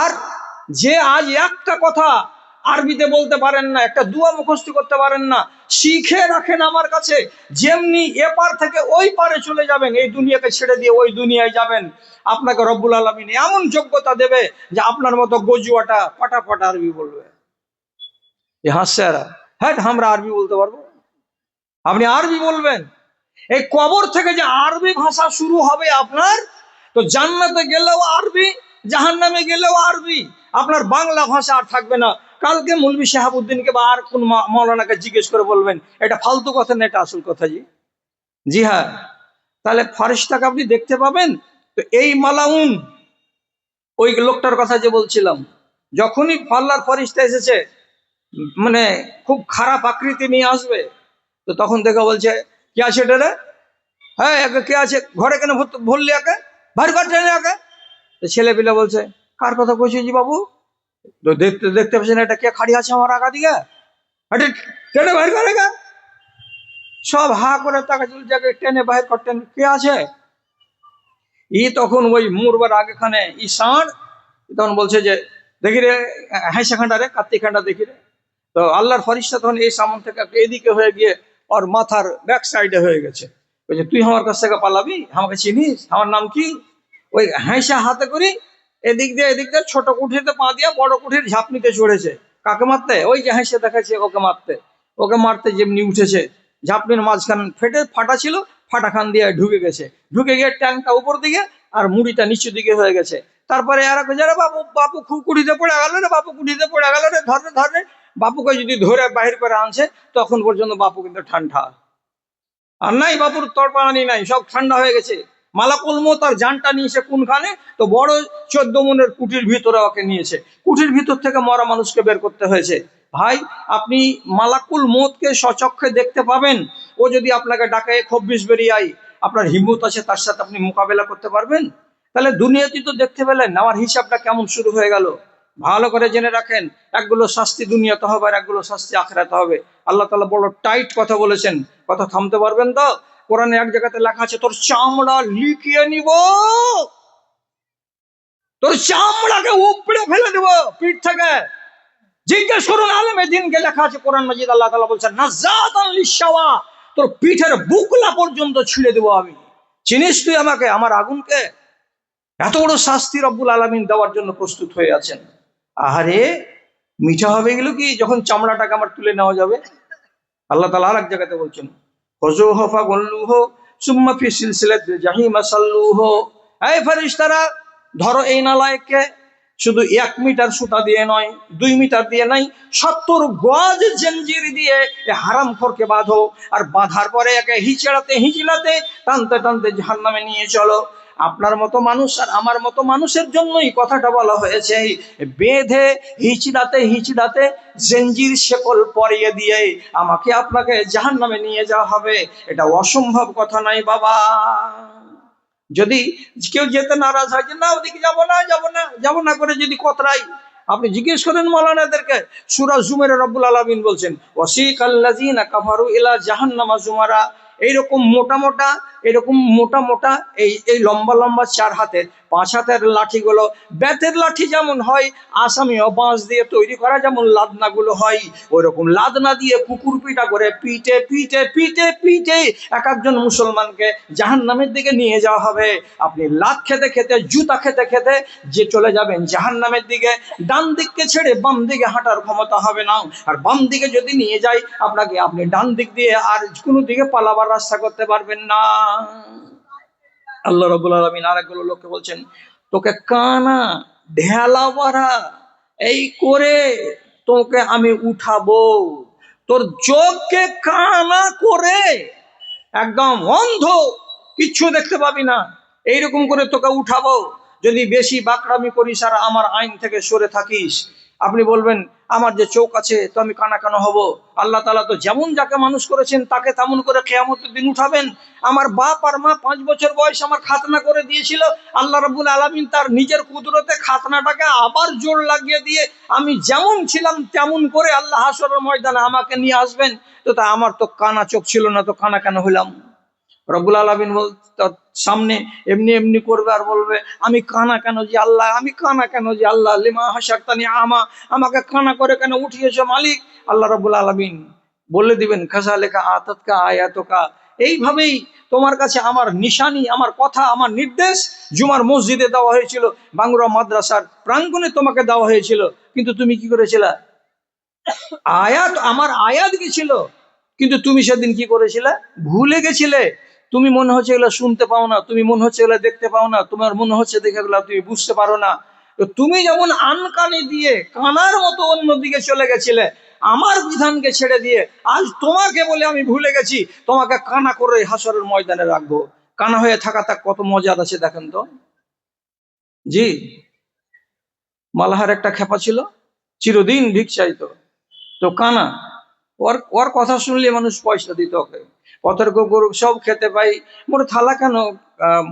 Speaker 1: আর যে আজ একটা কথা আরবিতে বলতে পারেন না, একটা দুয়া মুখস্থ করতে পারেন না, শিখে রাখেন আমার কাছে, যেমনি এপার থেকে ওই পারে চলে যাবেন, এই দুনিয়াকে ছেড়ে দিয়ে ওই দুনিয়ায় যাবেন, আপনাকে রব্বুল আলামিন এমন যোগ্যতা দেবে যে আপনার মতো গজুয়াটা ফটাফট আরবি বলবে। হাসছে, হ্যাঁ আমরা আরবি বলতে পারবো, আপনি আরবি বলবেন। এই কবর থেকে যে আরবি ভাষা শুরু হবে আপনার, তো জান্নাতে গেলেও আরবি, জাহান্নামে গেলেও আরবি, আপনার বাংলা ভাষা আর থাকবে না। কালকে মৌলভী শাহাবুদ্দিনকে বা আর কোন মৌলানাকে জিজ্ঞেস করে বলবেন এটা ফালতু কথা না, এটা আসল কথা। জি হ্যাঁ, তাহলে ফেরেশতাকে আপনি দেখতে পাবেন। তো এই মালাউন, ওই লোকটার কথা যে বলছিলাম, যখনই আল্লাহর ফেরেশতা এসেছে, মানে খুব খারাপ আকৃতি নিয়ে আসবে, তো তখন দেখে বলছে, কে আছে এটা রে? হ্যাঁ, কে আছে ঘরে, কেন ভরলি একে, ভার ঘর টেনে একে। ছেলে পিলে বলছে, কার কথা কইছি জি বাবু? তো দেখতে পাচ্ছেন এটা কে খাড়ি আছে আমার আগা দিকে, এটা টেনে বাইর করে গা। সব হা করে তাকে চলছে, টেনে বাইর করতেন, কে আছে? তখন ওই মুরবার আগেখানে ষাঁড় তখন বলছে যে, দেখি রে হাইসা খান্ডা রে, কার্তিক খান্ডা দেখি রে। তো আল্লাহর ফেরেশতা তখন এই সামন থেকে এদিকে হয়ে গিয়ে ওর মাথার ব্যাক সাইডে হয়ে গেছে। বলছে, তুই আমার কাছ থেকে পালাবি? আমাকে চিনিস? আমার নাম কি? ওই হাইসা হাতে করি এদিক দিয়ে ছোট কুঠিতে পা দিয়া বড় কুঠির ঝাপনিতে চড়েছে। কাকে মারতে? ওই যে হাইসা দেখাচ্ছে ওকে মারতে যেমনি উঠেছে, ঝাপনির মাঝখান ফাটা ছিল, ফাটা খান দিয়ে ঢুকে গিয়ে ট্যাঙ্কটা উপর দিকে আর মুড়িটা নিচু দিকে হয়ে গেছে। তারপরে এরা যারা বাপু খুব কুড়িতে পড়ে গেল রে, ধরে বাপুকে যদি ধরে বাহির করে আনছে, তখন পর্যন্ত বাপু কিন্তু ঠান্ডা, আর নাই বাপুর তরপানি নাই, সব ঠান্ডা হয়ে গেছে। মালাকুল মৌত তার জানটা নিয়েছে কোনখানে? তো বড় 14 মনের কুটির ভিতরে ওকে নিয়েছে, কুটির ভিতর থেকে মরা মানুষকে বের করতে হয়েছে। ভাই, আপনি মালাকুল মৌতকে স্বচক্ষে দেখতে পাবেন। ও যদি আপনাকে ডাকে, খব্বিস বেরিয়ে আই, আপনার হিম্মত আছে তার সাথে আপনি মোকাবেলা করতে পারবেন? তাহলে দুনিয়াতেই তো দেখতে পেলেন, আমার হিসাবটা কেমন শুরু হয়ে গেল। ভালো করে জেনে রাখেন, একগুলো শাস্তি দুনিয়াতে হবে আর একগুলো শাস্তি আখিরাতে হবে। আল্লাহ তাআলা বড় টাইট কথা বলেছেন, কথা থামতে পারবেন তো? কোরআনে এক জায়গাতে লেখা আছে, তোর চামড়া লিখিয়ে নিব, তোর চামড়াকে উপড়ে ফেলে দেব পিঠ থেকে। জিজ্ঞেস করুন আলেমে দিনকে, লেখা আছে কোরআন মাজিদ, আল্লাহ তাআলা বলছেন, নাযাতান লিশাওয়া, তোর পিঠের বুকলা পর্যন্ত ছিঁড়ে দেব আমি। চিনিস তুই আমাকে, আমার আগুনকে? এত বড় শাস্তি রব্বুল আলামিন দেওয়ার জন্য প্রস্তুত হয়ে আছেন। আহারে, মিঠা হবে এগুলো কি, যখন চামড়াটাকে আমার তুলে নেওয়া যাবে। আল্লাহ তাআলা আরেক জায়গাতে বলছেন, খুযুহু ফাগুল্লুহু সুম্মা ফি সিলসিলাতিল জাহিম সাল্লুহু, এই ফেরেশতারা ধরো এই নালায়েককে, শুধু 1 মিটার সুতা দিয়ে নয়, 2 মিটার দিয়ে নাই, 70 গজ জঞ্জির দিয়ে হারামখোরকে বাঁধো, আর বাঁধার পরে একে হিচড়াতে টানতে জাহান্নামে নিয়ে চলো। আপনার মতো মানুষ আর আমার মতো মানুষের জন্যই কথাটা বলা হয়েছে, বেঁধে হিচড়াতে জঞ্জির শেকল পরিয়ে দিয়ে আমাকে আপনাকে জাহান্নামে নিয়ে যাওয়া হবে। এটা অসম্ভব কথা নাই বাবা। যদি কেউ যেতে নারাজ হয় যে না ওদিকে যাবো না করে যদি কতরাই, আপনি জিজ্ঞেস করেন মাওলানাদেরকে, সূরা জুমারে রব্বুল আলামিন বলছেন, ওয়াসিকাল্লাযিনা কাফারু ইলা জাহান্নামা জুমারা, এইরকম মোটা মোটা এরকম মোটা মোটা এই এই লম্বা লম্বা 4 হাতের 5 হাতের লাঠিগুলো, বেতের লাঠি যেমন হয় আসামি ও বাঁশ দিয়ে তৈরি করা যেমন লাদনাগুলো হয়, ওইরকম লাদনা দিয়ে কুকুর পিটা করে পিটে পিটে পিটে পিটে এক একজন মুসলমানকে জাহান্নামের দিকে নিয়ে যাওয়া হবে। আপনি লাত খেতে খেতে, জুতা খেতে খেতে যে চলে যাবেন জাহান্নামের দিকে। ডান দিককে ছেড়ে বাম দিকে হাঁটার ক্ষমতা হবে না, আর বাম দিকে যদি নিয়ে যায় আপনাকে, আপনি ডান দিক দিয়ে আর কোনো দিকে পালাবার রাস্তা করতে পারবেন না। আল্লাহ রাব্বুল আলামিন আরেকগুলো লোককে বলছেন, তোকে কানা ঢেলা বাড়া এই করে তোকে আমি উঠাবো, তোর চোখকে কানা করে একদম অন্ধ, কিচ্ছু দেখতে পাবি না, এইরকম করে তোকে উঠাবো। যদি বেশি বাকরামি করিস আর আমার আইন থেকে সরে থাকিস, আপনি বলবেন আমার যে চোখ আছে তো আমি কানা কেন হব? আল্লাহ তাআলা তো যেমন যাকে মানুষ করেছেন তাকে তেমন করে কিয়ামতের দিন উঠাবেন। আমার বাপ আর মা 5 বছর বয়স আমার খাতনা করে দিয়েছিল, আল্লাহ রাব্বুল আলামিন তার নিজের কুদরতে খাতনাটাকে আবার জোর লাগিয়ে দিয়ে আমি যেমন ছিলাম তেমন করে আল্লাহ হাসরের ময়দানে আমাকে নিয়ে আসবেন। তো তা আমার তো কানা চোখ ছিল না, তো কানা কেন হইলাম? রব্বুল আলামিন তার সামনে এমনি এমনি করবে আর বলবে আমি কানা কেন যে আল্লাহ, আমি কানা কেন যে আল্লাহ, লিমা হাসারতানি আমা, আমাকে কানা করে কেন উঠিয়েছো মালিক? আল্লাহ রব্বুল আলামিন বলে দিবেন কাযালিকা আতাতকা আয়াতুকা, এইভাবেই তোমার কাছে আমার নিশানি, আমার কথা, আমার নির্দেশ জুমার মসজিদে দেওয়া হয়েছিল, বাংলা মাদ্রাসার প্রাঙ্গণে তোমাকে দেওয়া হয়েছিল, কিন্তু তুমি কি করেছিলে? আয়াত, আমার আয়াত গেছিল, কিন্তু তুমি সেদিন কি করেছিলে? ভুলে গেছিলে। তুমি মনে হচ্ছে এগুলো শুনতে পাও না, তুমি মনে হচ্ছে এগুলো দেখতে পাও না, তোমার মনে হচ্ছে দেখে এগুলো তুমি বুঝতে পারো না। তো তুমি যেমন আনকানি দিয়ে কানার মতো অন্যদিকে চলে গেছিলে আমার বিধানকে ছেড়ে দিয়ে, আজ তোমাকে বলে আমি ভুলে গেছি, তোমাকে কানা করে হাসরের ময়দানে রাখবো। কানা হয়ে থাকাটা কত মজার আছে দেখেন তো। জি, মালাহার একটা খেপা ছিল, চিরদিন ভিক চাইতো, তো কানা, ওর ওর কথা শুনলে মানুষ পয়সা দিত ওকে। পথের গরু সব খেতে পাই, মোর থালা কেন,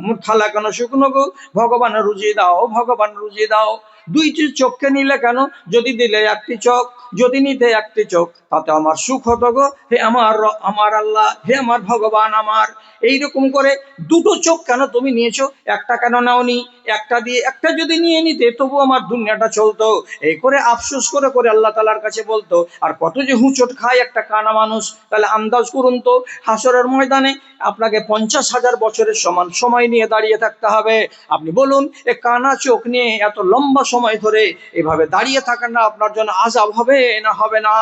Speaker 1: মোর থালা কেন শুকনো গো, ভগবান রুজি দাও, ভগবান রুজি দাও। দুইটি চোখকে নিলে কেন, যদি দিলে একটি চোখ, যদি নিতে একটি চোখ তাতে আমার সুখ হতো গো, হে আমার আমার আল্লাহ, হে আমার ভগবান আমার। এইরকম করে দুটো চোখ কেন তুমি নিয়েছো, একটা কেন নাওনি? একটা দিয়ে একটা যদি নিয়ে নিতে তবু আমার দুনিয়াটা চলতো। এই করে আফসোস করে করে আল্লাহ তাআলার কাছে বলতো। আর কত যে হুঁচট খায় একটা কানা মানুষ, তাহলে আন্দাজ করুন তো, হাসরের ময়দানে আপনাকে 50,000 বছরের সমান সময় নিয়ে দাঁড়িয়ে থাকতে হবে। আপনি বলুন এ কানা চোখ নিয়ে এত লম্বা সময় ধরে এভাবে দাঁড়িয়ে থাকাটা আপনার জন্য আযাব হবে না হবে না?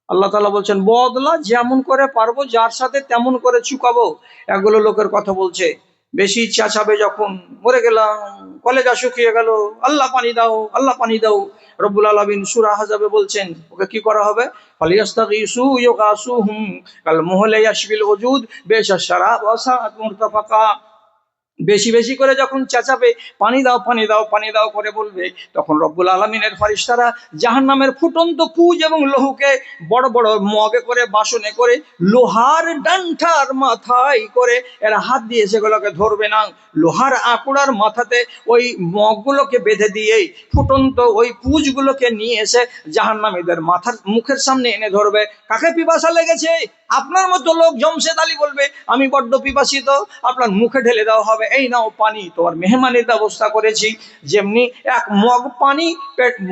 Speaker 1: আল্লাহ তাআলা বলছেন বদলা যেমন করে পারবো, যার সাথে তেমন করে চুকাবো। এগুলো লোকের কথা বলছে, বেশি চেঁচাবে যখন, মরে গেলাম, কলেজা শুকিয়ে গেল, আল্লাহ পানি দাও, আল্লাহ পানি দাও। রব্বুল আলামিন সূরা আহজাবে বলছেন ওকে কি করা হবে? ফালিয়াস্তাগীসু ইউগাসুহুম কাল মুহলি ইয়াশবিল ওজুদ বিশাশ শারাব ওয়া সাআত মুরতাফাকা। বেশি বেশি করে যখন চেঁচাবে, পানি দাও পানি দাও পানি দাও করে বলবে, তখন রব্বুল আলামিনের ফেরেশতারা জাহান্নামের ফুটন্ত পুজ এবং লৌহকে বড় বড় মগে করে, বাসনে করে, লোহার ডান্ঠার মাথায় করে এরা হাত দিয়ে সেগুলোকে ধরবে না। লোহার আকুড়ার মাথাতে ওই মগগুলোকে বেঁধে দিয়ে ফুটন্ত ওই পুজগুলোকে নিয়ে এসে জাহান্নামীদের মাথার মুখের সামনে এনে ধরবে। কাকে পিপাসা লেগেছে? আপনার মতো লোক জমশেদ আলী বলবে আমি বড্ড পিপাসিত, আপনার মুখে ঢেলে দেওয়া হবে, এই নাও পানি, তোমার মেহমানের ব্যবস্থা করেছি। যেমনি এক মগ পানি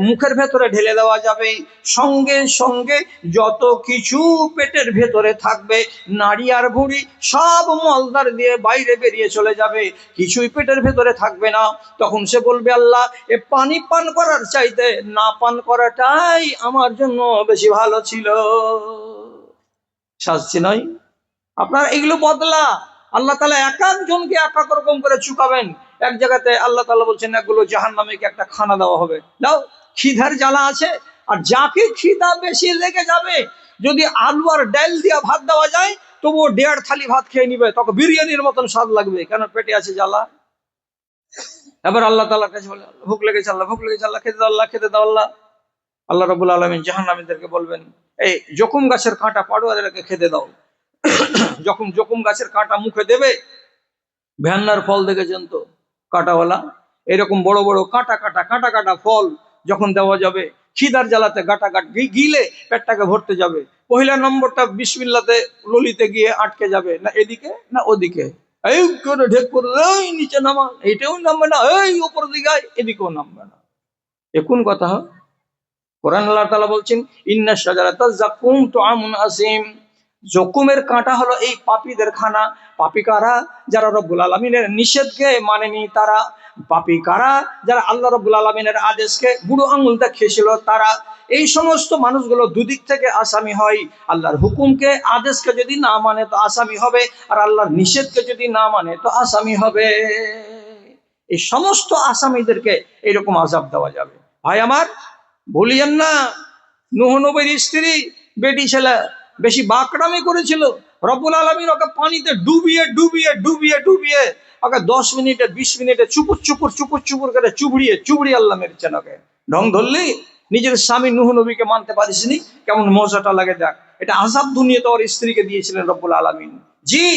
Speaker 1: মুখের ভেতরে ঢেলে দেওয়া যাবে, সঙ্গে সঙ্গে যত কিছু পেটের ভেতরে থাকবে, নাড়ি আর ভুঁড়ি সব মলদার দিয়ে বাইরে বেরিয়ে চলে যাবে, কিছুই পেটের ভেতরে থাকবে না। তখন সে বলবে আল্লাহ, এ পানি পান করার চাইতে না পান করাটাই আমার জন্য বেশি ভালো ছিল। শাস্তি নয় আপনার, এগুলো বদলা। আল্লাহ তাআলা এক একজনকে এক এক রকম করে চুকাবেন। এক জায়গাতে আল্লাহ তাআলা বলছেন এগুলো জাহান্নামীকে একটা খানা দেওয়া হবে, দাও, খিদার জ্বালা আছে, আর যাকে খিদা বেশি লেগে যাবে যদি আলু আর ডাল দিয়া ভাত দেওয়া যায় তবুও 1.5 থালি ভাত খেয়ে নিবে, তখন বিরিয়ানির মতন স্বাদ লাগবে, কেন পেটে আছে জ্বালা। এবার আল্লাহ তাআলার কাছে বলে ভুক লেগেছে আল্লাহ, ভুক লেগেছে আল্লাহ, খেতে দাও আল্লাহ, খেতে দাও আল্লাহ। আল্লাহ রাব্বুল আলামিন জাহান্নামীদেরকে বলবেন এই জকুম গাছের কাঁটা পাড়ো আর এটাকে খেতে দাও। যখন জকুম গাছের কাঁটা মুখে দেবে, ভ্যান্নার ফল দেখেছেন তো কাঁটাওয়ালা, এরকম বড় বড় কাঁটা কাটা কাঁটা কাটা ফল যখন দেওয়া যাবে, খিদার জ্বালাতে গাটাগাট গিলে পেটটাকে ভরতে যাবে, পহিলা নম্বরটা বিসমিল্লাতে ললিতে গিয়ে আটকে যাবে, না এদিকে না ওদিকে, এই করে ঢেক করে এই নিচে নামা, এইটাও নামবে না, এই উপর দিকে এদিকেও নামবে না। এ কোন কথা? কোরআন আল্লাহ তাআলা বলছেন ইন্না শাজারাতা যাকুম তুআমুন আসিম, জকুমের কাঁটা হলো এই পাপীদের খানা। পাপী কারা? যারা রব্বুল আলামিনের নিষেধকে মানেনি তারা। পাপী কারা? যারা আল্লাহ রব্বুল আলামিনের আদেশকে বুড়ো আঙুলটা খেয়েছিল তারা। এই সমস্ত মানুষগুলো দুদিক থেকে আসামি হয়। আল্লাহর হুকুমকে আদেশকে যদি না মানে তো আসামি হবে, আর আল্লাহর নিষেধকে যদি না মানে তো আসামি হবে। এই সমস্ত আসামিদেরকে এরকম আযাব দেওয়া যাবে। ভাই আমার, ভুলিয়েন না, নূহ নবীর স্ত্রী বেটি ছেলে বেশি বাকরামি করেছিল, রব্বুল আলামিন ওকে পানিতে ডুবিয়ে ডুবিয়ে ডুবিয়ে ডুবিয়ে ওকে 10 মিনিটে 20 মিনিটে চুপুর চুপুর চুপুর চুপুর করে চুবড়িয়ে চুবড়িয়ে আল্লাহ মেরেছেন ওকে। ঢং ধরলি নিজের স্বামী নূহ নবীকে মানতে পারিসনি, কেমন মজাটা লাগে দেখ। এটা আযাব দুনিয়াতে ওর স্ত্রীকে দিয়েছিলেন রব্বুল আলামিন। জি,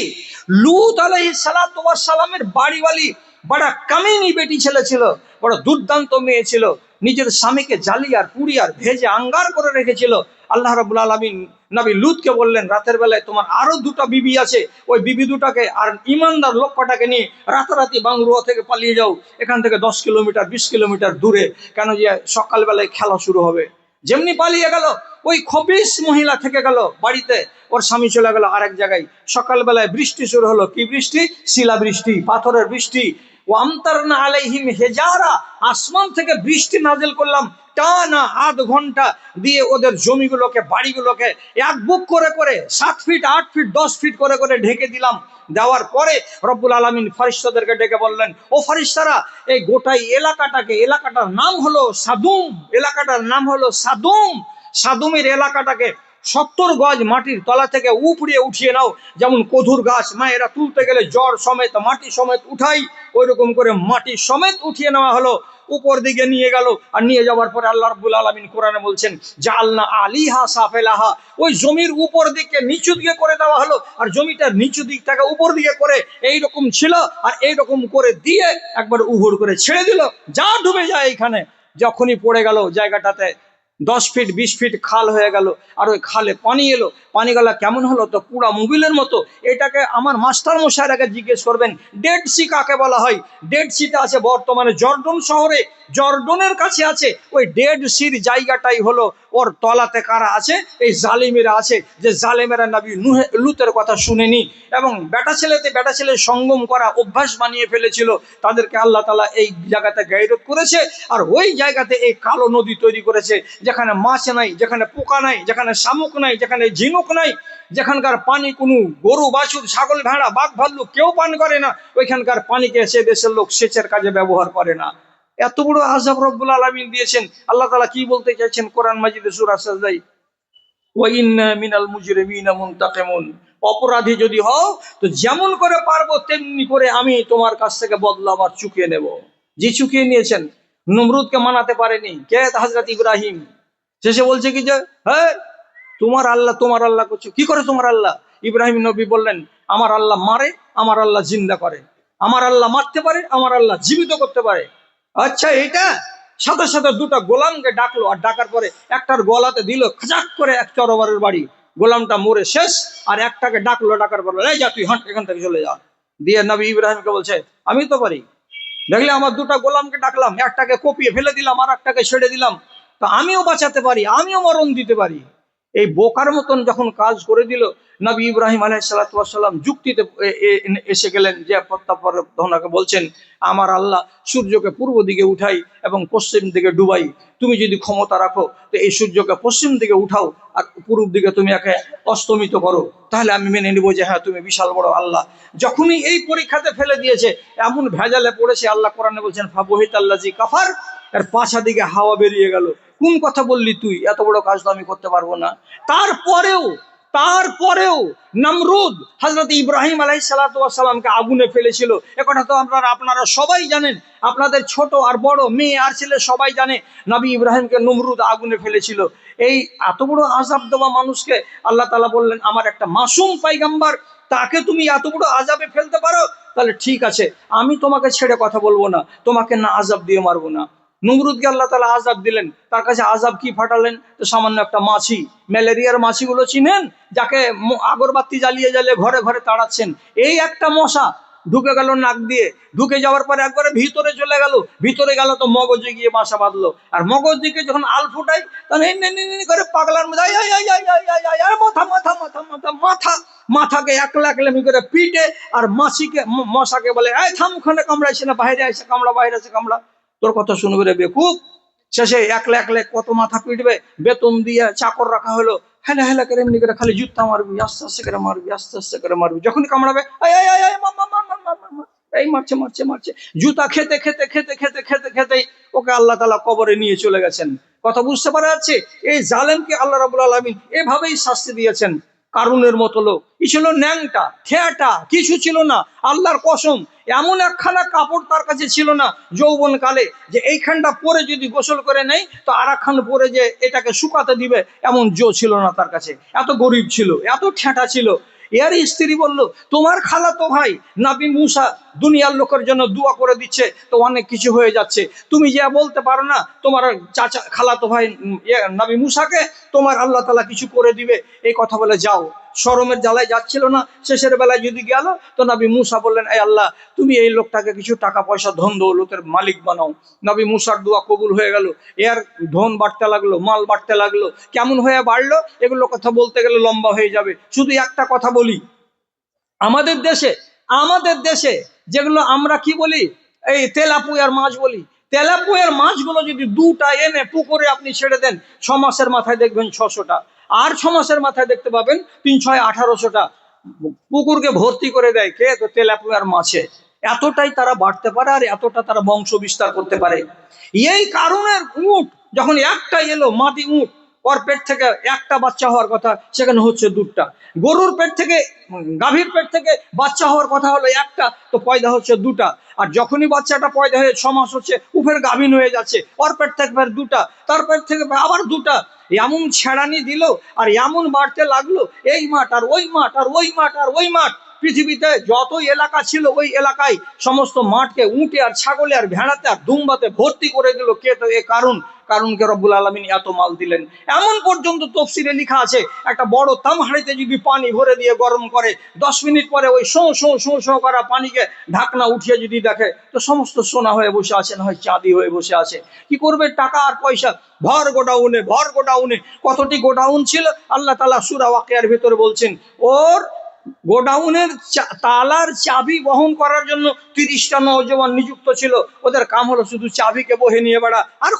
Speaker 1: লূত আলাইহিস সালাতু ওয়াস সালামের বাড়িওয়ালি বড় কামিনী বেটি ছেলে ছিল, বড় দুর্দান্ত মেয়ে ছিল, নিজের স্বামীকে জ্বালিয়ে আর পুড়িয়ে আর ভেজে আঙ্গার করে রেখেছিল। আল্লাহ রাব্বুল আলামিন নবী লূতকে বললেন, রাতের বেলায় তোমার আরো দুটো বিবি আছে, ওই বিবি দুটাকে আর ইমানদার লোকটাকে নিয়ে রাতারাতি বাংরুয়া থেকে পালিয়ে যাও, এখান থেকে 10 কিলোমিটার 20 কিলোমিটার দূরে, কেন যে সকালবেলায় খেলা শুরু হবে। যেমনি পালিয়ে গেল, ওই খবিস মহিলা থেকে গেল বাড়িতে, ওর স্বামী চলে গেল আরেক জায়গায়। সকালবেলায় বৃষ্টি শুরু হলো, কি বৃষ্টি? শিলা বৃষ্টি, পাথরের বৃষ্টি। ও আমতারনা আলাইহিম হেজারা, আসমান থেকে বৃষ্টি নাজিল করলাম টানা 8 ঘন্টা দিয়ে ওদের জমিগুলোকে বাড়িগুলোকে এক বুক করে করে 7 ফিট 8 ফিট 10 ফিট করে করে ঢেকে দিলাম। দেওয়ার পরে রব্বুল আলামিন ফেরেশতাদেরকে ডেকে বললেন, ও ফেরেশতারা, এই গোটাই এলাকাটার নাম হলো সাদুম, এলাকাটার নাম হলো সাদুম, সাদুমের এলাকাটাকে 70 গজ মাটির তলা থেকে উপড়িয়ে উঠিয়ে নাও। যেমন কদুর গাছ মায়েরা তুলতে গেলে জড় সমেত মাটি সমেত উঠাই, ওই রকম করে মাটি সমেত উঠিয়ে নেওয়া হলো, উপর দিকে নিয়ে গেল। আর নিয়ে যাওয়ার পরে আল্লাহ রাব্বুল আলামিন কোরআনে বলছেন জাআলনা আলিহা সাফেলাহা, ওই জমির উপর দিকে নিচু দিকে করে দেওয়া হলো, আর জমিটার নিচু দিক থেকে উপর দিকে করে এইরকম ছিল, আর এইরকম করে দিয়ে একবার উহুড় করে ছেড়ে দিল, যা ডুবে যায় এইখানে। যখনই পড়ে গেল জায়গাটাতে 10 ফিট 20 ফিট খাল হয়ে গেল, আর ওই খালে পানি এলো। পানি গেলা কেমন হলো? তো পুরা মোবিলের মতো। এটাকে আমার মাস্টার মশাইয়ের আগে জিজ্ঞেস করবেন ডেড সি কাকে বলা হয়। ডেড সিটা আছে বর্তমানে জর্ডন শহরে, জর্ডনের কাছে আছে। ওই ডেড সির জায়গাটাই হলো ওর তলাতে কারা আছে? এই জালিমেরা আছে, যে জালিমেরা নবী লূতের কথা শুনেনি এবং বেটা ছেলে সঙ্গম করা অভ্যাস বানিয়ে ফেলেছিল। তাদেরকে আল্লাহ তাআলা এই জায়গাতে গায়রত করেছে, আর ওই জায়গাতে এই কালো নদী তৈরি করেছে, যেখানে মাছ নাই, যেখানে পোকা নাই, যেখানে শামুক নাই, যেখানে ঝিনুক নাই, যেখানকার পানি কোনো গরু বাছুর ছাগল ভেড়া বাঘ ভাল্লুক কেউ পান করে না, ওইখানকার পানিকে সে দেশের লোক সেচের কাজে ব্যবহার করে না। এত বড় আযাব রব্বুল আলামিন দিয়েছেন। আল্লাহ তাআলা কি বলতে চাইছেন কোরআন মাজিদে সূরা সাজদায়? ওয়া ইন্না মিনাল মুজরিমিনা মুনতাকিমুন, অপরাধী যদি হও তো যেমন করে পারবো তেমনি করে আমি তোমার কাছ থেকে বদলা আমার চুকিয়ে নেব। জি, চুকিয়ে নিয়েছেন। নমরুদকে মানাতে পারেনি কে? হযরত ইব্রাহিম। শেষে বলছে কি যে হ্যাঁ তোমার আল্লাহ করছো কি করে? তোমার আল্লাহ? ইব্রাহিম নবী বললেন আমার আল্লাহ মারে, আমার আল্লাহ জিন্দা করে, আমার আল্লাহ মারতে পারে, আমার আল্লাহ জীবিত করতে পারে। আচ্ছা, এটা সাথে সাথে দুটো গোলামকে ডাকলো, আর ডাকার পরে একটার গলাতে দিল খাচাক করে এক চরবারের বাড়ি, গোলামটা মরে শেষ। আর একটাকে ডাকলো, ডাকার পর এই যা তুই হাঁট, এখান থেকে চলে যা। দিয়ে নবী ইব্রাহিমকে বলছে আমি তো পারি, দেখলে আমার দুটো গোলামকে ডাকলাম, একটাকে কপিয়ে ফেলে দিলাম আর একটাকে ছেড়ে দিলাম, তো আমিও বাঁচাতে পারি, আমিও মরণ দিতে পারি। এই বোকার মতন যখন কাজ করে দিল, নবী ইব্রাহিম আলাইহিস সালাতু ওয়াস সালাম যুক্তিতে এসে গেলেন, যে প্রত্যাবর্তনাকে বলছেন আমার আল্লাহ সূর্যকে পূর্ব দিকে উঠাই এবং পশ্চিম দিকে ডুবাই, তুমি যদি ক্ষমতা রাখো তো এই সূর্যকে পশ্চিম দিকে উঠাও আর পূর্ব দিকে তুমি একে অস্তমিত করো, তাহলে আমি মেনে নিব যে হ্যাঁ তুমি বিশাল বড় আল্লাহ। যখনই এই পরীক্ষাতে ফেলে দিয়েছে, এমন ভেজালে পড়েছে, আল্লাহ কোরআনে বলছেন ফাবহিতাল্লাযী কাফার, এর পাছা দিকে হাওয়া বেরিয়ে গেল। কোন কথা বললি তুই? এত বড় কাজ তো আমি করতে পারবো না। তারপরেও নমরুদ হযরত ইব্রাহিম আলাইহিস সালাতু ওয়াস সালামকে আগুনে ফেলেছিল। এ কথা তো আপনারা সবাই জানেন, আপনাদের ছোট আর বড়, মেয়ে আর ছেলে সবাই জানে নবী ইব্রাহিমকে নমরুদ আগুনে ফেলেছিল। এই এত বড় আযাব দেওয়া মানুষকে আল্লাহ তাআলা বললেন আমার একটা মাসুম পয়গম্বর, তাকে তুমি এত বড় আযাবে ফেলতে পারো? তাহলে ঠিক আছে, আমি তোমাকে ছেড়ে কথা বলবো না, তোমাকে না আযাব দিয়ে মারবো না। নমরুদকে আল্লাহ তাআলা আযাব দিলেন, তার কাছে আযাব কি ফাটালেন? তো সামান্য একটা মাছি, ম্যালেরিয়ার মাছিগুলো চিনেন, যাকে আগরবাতি জ্বালিয়ে জ্বালিয়ে ঘরে ঘরে তাড়াচ্ছেন, এই একটা মশা ঢুকে গেল নাক দিয়ে। ঢুকে যাওয়ার পরে একবারে ভিতরে চলে গেল, ভিতরে গেল তো মগজে গিয়ে বাসা বাঁধলো। আর মগজ দিকে যখন আল ফুটাই তখন এই নি করে পাগলার মধ্যে I I I I I I I I, মাথা মাথা মাথা মাথা মাথা, মাথাকে একলা একলামি করে পিটে, আর মাছিকে মশাকে বলে এই থাম, ওখানে কামড়াইছে না, বাইরে আসে কামড়া, বাইরে আসে কামড়া। তোর কথা শুনবে রে বেকুব। শেষে একলা একলা কত মাথা পিটবে, বেতন দিয়ে চাকর রাখা হলো, হেলা হেলা করে এমনি করে খালি জুতা মারবি, আস্তে আস্তে করে মারবি, আস্তে আস্তে করে মারবি, যখনই কামড়াবে আয় আয় আয় আয় মা মা মা মা মা মা, এই মারছে মারছে মারছে। জুতা খেতে খেতে খেতে খেতে খেতে খেতেই ওকে আল্লাহ তাআলা কবরে নিয়ে চলে গেছেন। কথা বুঝতে পারা যাচ্ছে? এই জালেমকে আল্লাহ রাব্বুল আলামিন এভাবেই শাস্তি দিয়েছেন। কারুনের মতো লোক, ই ছিল ন্যাংটা ঠেয়াটা, কিছু ছিল না। আল্লাহর কসম, এমন একখানা কাপড় তার কাছে ছিল না যৌবন কালে যে এইখানটা পরে যদি গোসল করে নেই তো আর একখান পরে যে এটাকে শুকাতে দিবে, এমন জো ছিল না তার কাছে। এত গরিব ছিল, এত ঠেঁটা ছিল। এর স্ত্রী বলল, তোমার খালাতো ভাই নবী মুসা দুনিয়ার লোকের জন্য দোয়া করে দিচ্ছে, তো অনেক কিছু হয়ে যাচ্ছে, তুমি যে বলতে পারো না তোমার চাচা খালাতো ভাই নবী মুসাকে তোমার আল্লাহ তাআলা কিছু করে দিবে? এই কথা বলে যাও। শরমের জ্বালায় যাচ্ছিল না, শেষের বেলায় যদি গেল তো নবী মুসা বললেন, এই আল্লাহ, তুমি এই লোকটাকে কিছু টাকা পয়সা ধন দৌলতের মালিক বানাও। নবী মুসার দোয়া কবুল হয়ে গেল। এর ধন বাড়তে লাগলো, মাল বাড়তে লাগলো। কেমন হয়ে বাড়লো এগুলো কথা বলতে গেলে লম্বা হয়ে যাবে। শুধু একটা কথা বলি, আমাদের দেশে যেগুলো আমরা কি বলি, এই তেলাপুয়ার মাছ বলি, তেলাপুয়ার মাছগুলো যদি দুটা এনে পুকুরে আপনি ছেড়ে দেন, 6 মাসের মাথায় দেখবেন 600টা, আর 6 মাসের মাথায় দেখতে পাবেন 3 6 1800টা পুকুরকে ভর্তি করে দেয়। কে? তো তেলাপুয়ার মাছে। এতটাই তারা বাড়তে পারে আর এতটা তারা বংশ বিস্তার করতে পারে। এই কারণের উট যখন একটা এলো, মাটি উট, ওর পেট থেকে একটা বাচ্চা হওয়ার কথা, সেখানে হচ্ছে 2টা। গরুর পেট থেকে, গাভীর পেট থেকে বাচ্চা হওয়ার কথা হলো একটা, তো পয়দা হচ্ছে 2টা। আর যখনই বাচ্চাটা পয়দা হয়ে 6 মাস হচ্ছে, উফের গাভীন হয়ে যাচ্ছে, ওর পেট থেকে ফের 2টা, তার পেট থেকে আবার 2টা। এমন ছেড়ানি দিল আর এমন বাড়তে লাগলো, এই মাঠ আর ওই মাঠ আর ওই মাঠ আর ওই মাঠ। পৃথিবীতে যত এলাকা ছিল ওই এলাকায় সমস্ত মাঠকে উটে আর ছাগলে আর ভেড়াতে আর দুম্বাতে ভর্তি করে দিল। কে? তো এ কারণকে রব্বুল আলামিন এত মাল দিলেন। এমন পর্যন্ত তফসিরে লেখা আছে, একটা বড় তামহাড়িতে যদি পানি ভরে দিয়ে গরম করে 10 মিনিট পরে ওই শো শো শো শো করা পানিকে ঢাকনা উঠিয়ে যদি দেখে তো সমস্ত সোনা হয়ে বসে আছে, না হয় চাঁদি হয়ে বসে আছে। কি করবে? টাকা আর পয়সা ভর গোডাউনে, ভর গোডাউনে। কতটি গোডাউন ছিল আল্লাহ তাআলা সূরা ওয়াকিয়ার ভিতরে বলছেন, ওর গোডাউনের তালার চাবি বহন করার জন্য 30টা নওজওয়ান নিযুক্ত ছিল। ওদের কাম হলো শুধু চাবিকে বহে নিয়ে বেড়া, আর